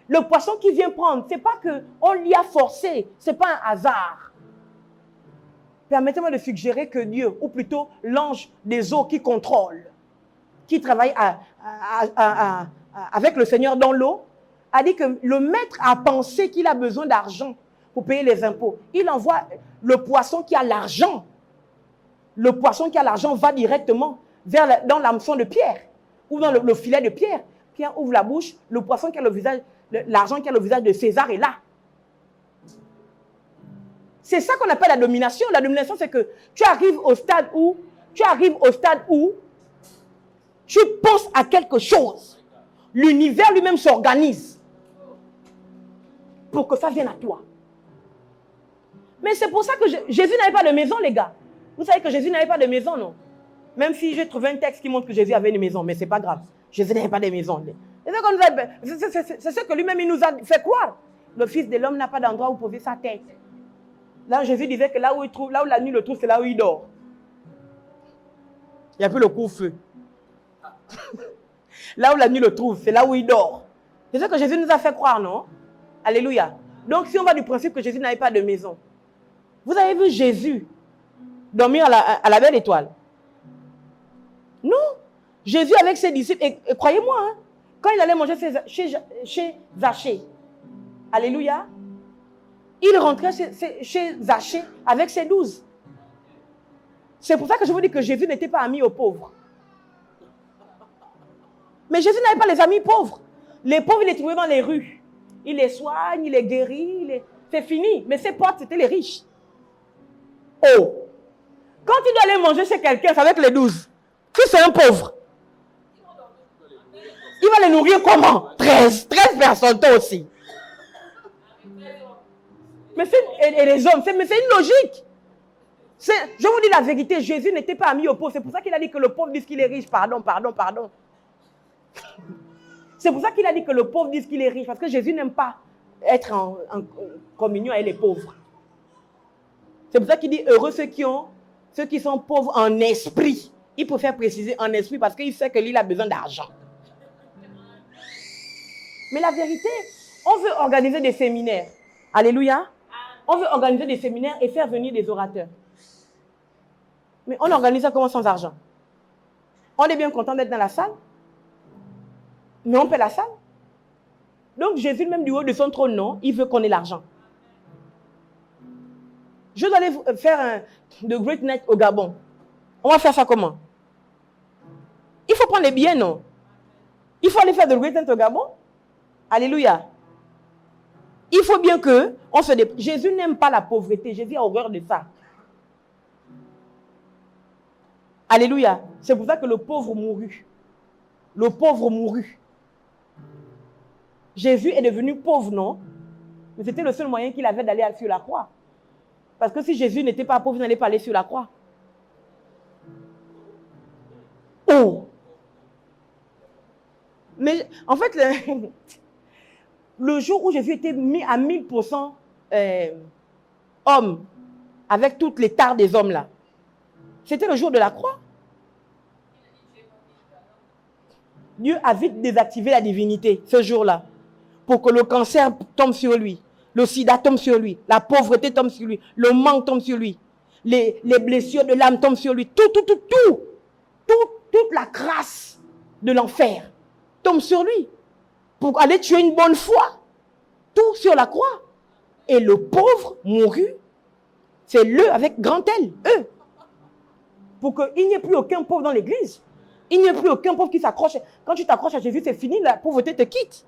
Le poisson qu'il vient prendre, ce n'est pas qu'on l'y a forcé, ce n'est pas un hasard. Permettez-moi de suggérer que Dieu, ou plutôt l'ange des eaux qui contrôle, qui travaille avec le Seigneur dans l'eau, a dit que le maître a pensé qu'il a besoin d'argent pour payer les impôts. Il envoie le poisson qui a l'argent. Le poisson qui a l'argent va directement dans l'hameçon de Pierre, ou dans le filet de Pierre. Pierre ouvre la bouche, le poisson qui a le visage, l'argent qui a le visage de César est là. C'est ça qu'on appelle la domination. La domination, c'est que tu arrives au stade où tu penses à quelque chose. L'univers lui-même s'organise pour que ça vienne à toi. Mais c'est pour ça que Jésus n'avait pas de maison, les gars. Vous savez que Jésus n'avait pas de maison, non? Même si j'ai trouvé un texte qui montre que Jésus avait une maison, mais ce n'est pas grave. Jésus n'avait pas de maison. C'est ce que lui-même il nous a fait croire. Le Fils de l'homme n'a pas d'endroit où poser sa tête. Là, Jésus disait que là où la nuit le trouve, c'est là où il dort. Il y a un peu le coup-feu. Là où la nuit le trouve, c'est là où il dort. C'est ce que Jésus nous a fait croire, non? Alléluia. Donc, si on va du principe que Jésus n'avait pas de maison, vous avez vu Jésus dormir à la belle étoile? Non. Jésus avec ses disciples, et croyez-moi, hein, quand il allait manger chez Zachée, alléluia, il rentrait chez Zachée avec ses 12. C'est pour ça que je vous dis que Jésus n'était pas ami aux pauvres. Mais Jésus n'avait pas les amis pauvres. Les pauvres, il les trouvait dans les rues. Il les soigne, il les guérit. C'est fini. Mais ses potes, c'était les riches. Oh! Quand il doit aller manger chez quelqu'un, c'est avec les 12. Qui c'est un pauvre? Il va les nourrir comment? 13 personnes, toi aussi. Mais et les hommes, mais c'est une logique. Je vous dis la vérité, Jésus n'était pas ami aux pauvres. C'est pour ça qu'il a dit que le pauvre dise qu'il est riche. Pardon. C'est pour ça qu'il a dit que le pauvre dise qu'il est riche. Parce que Jésus n'aime pas être en communion avec les pauvres. C'est pour ça qu'il dit heureux ceux qui sont pauvres en esprit. Il préfère préciser en esprit parce qu'il sait que lui, il a besoin d'argent. Mais la vérité, on veut organiser des séminaires. Alléluia. On veut organiser des séminaires et faire venir des orateurs. Mais on organise ça comment sans argent? On est bien content d'être dans la salle. Mais on paie la salle. Donc Jésus, même du haut de son trône, non, il veut qu'on ait l'argent. Je dois aller faire de Great Night au Gabon. On va faire ça comment? Il faut prendre les billets, non? Il faut aller faire de Great Night au Gabon? Alléluia. Il faut bien que on se dépêche. Jésus n'aime pas la pauvreté. Jésus a horreur de ça. Alléluia. C'est pour ça que le pauvre mourut. Le pauvre mourut. Jésus est devenu pauvre, non? Mais c'était le seul moyen qu'il avait d'aller sur la croix. Parce que si Jésus n'était pas pauvre, il n'allait pas aller sur la croix. Oh! Mais en fait, le jour où Jésus était mis à 1000% homme, avec toutes les tares des hommes là, c'était le jour de la croix. Dieu a vite désactivé la divinité ce jour-là pour que le cancer tombe sur lui, le sida tombe sur lui, la pauvreté tombe sur lui, le manque tombe sur lui, les blessures de l'âme tombent sur lui, toute la grâce de l'enfer tombe sur lui pour aller tuer une bonne foi. Tout sur la croix. Et le pauvre mourut, c'est le avec grand L, eux. Pour qu'il n'y ait plus aucun pauvre dans l'église. Il n'y a plus aucun pauvre qui s'accroche. Quand tu t'accroches à Jésus, c'est fini, la pauvreté te quitte.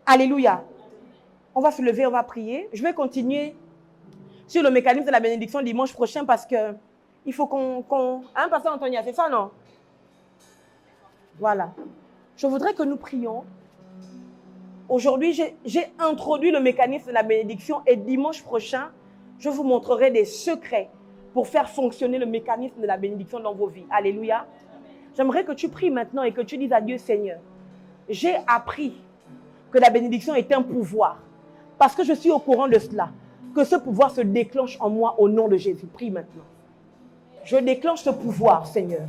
Alléluia. On va se lever, on va prier. Je vais continuer sur le mécanisme de la bénédiction dimanche prochain parce que il faut qu'on... Hein, Pasteur Antonia, c'est ça, non? Voilà. Je voudrais que nous prions. Aujourd'hui, j'ai introduit le mécanisme de la bénédiction et dimanche prochain, je vous montrerai des secrets pour faire fonctionner le mécanisme de la bénédiction dans vos vies. Alléluia. J'aimerais que tu pries maintenant et que tu dises à Dieu, Seigneur, j'ai appris que la bénédiction est un pouvoir. Parce que je suis au courant de cela. Que ce pouvoir se déclenche en moi au nom de Jésus. Prie maintenant. Je déclenche ce pouvoir, Seigneur.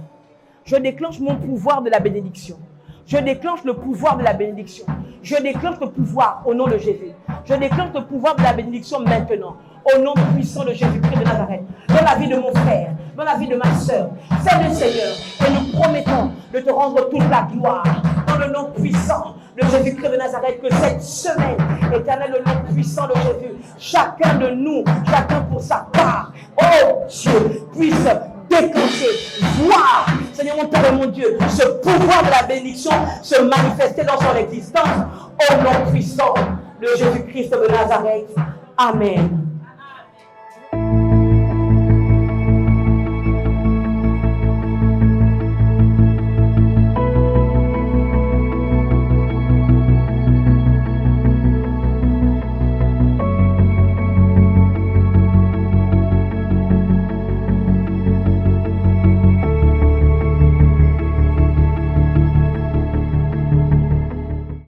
Je déclenche mon pouvoir de la bénédiction. Je déclenche le pouvoir de la bénédiction. Je déclenche le pouvoir au nom de Jésus. Je déclenche le pouvoir de la bénédiction maintenant. Au nom puissant de Jésus-Christ de Nazareth. Dans la vie de mon frère, dans la vie de ma soeur. C'est le Seigneur. Et nous promettons de te rendre toute la gloire. Dans le nom puissant de Jésus-Christ de Nazareth. Que cette semaine, Éternel, le nom puissant de Jésus, chacun de nous, chacun pour sa part, oh Dieu, puisse déclencher, voir, Seigneur mon Père et mon Dieu, ce pouvoir de la bénédiction se manifester dans son existence au nom puissant de Jésus-Christ de Nazareth. Amen.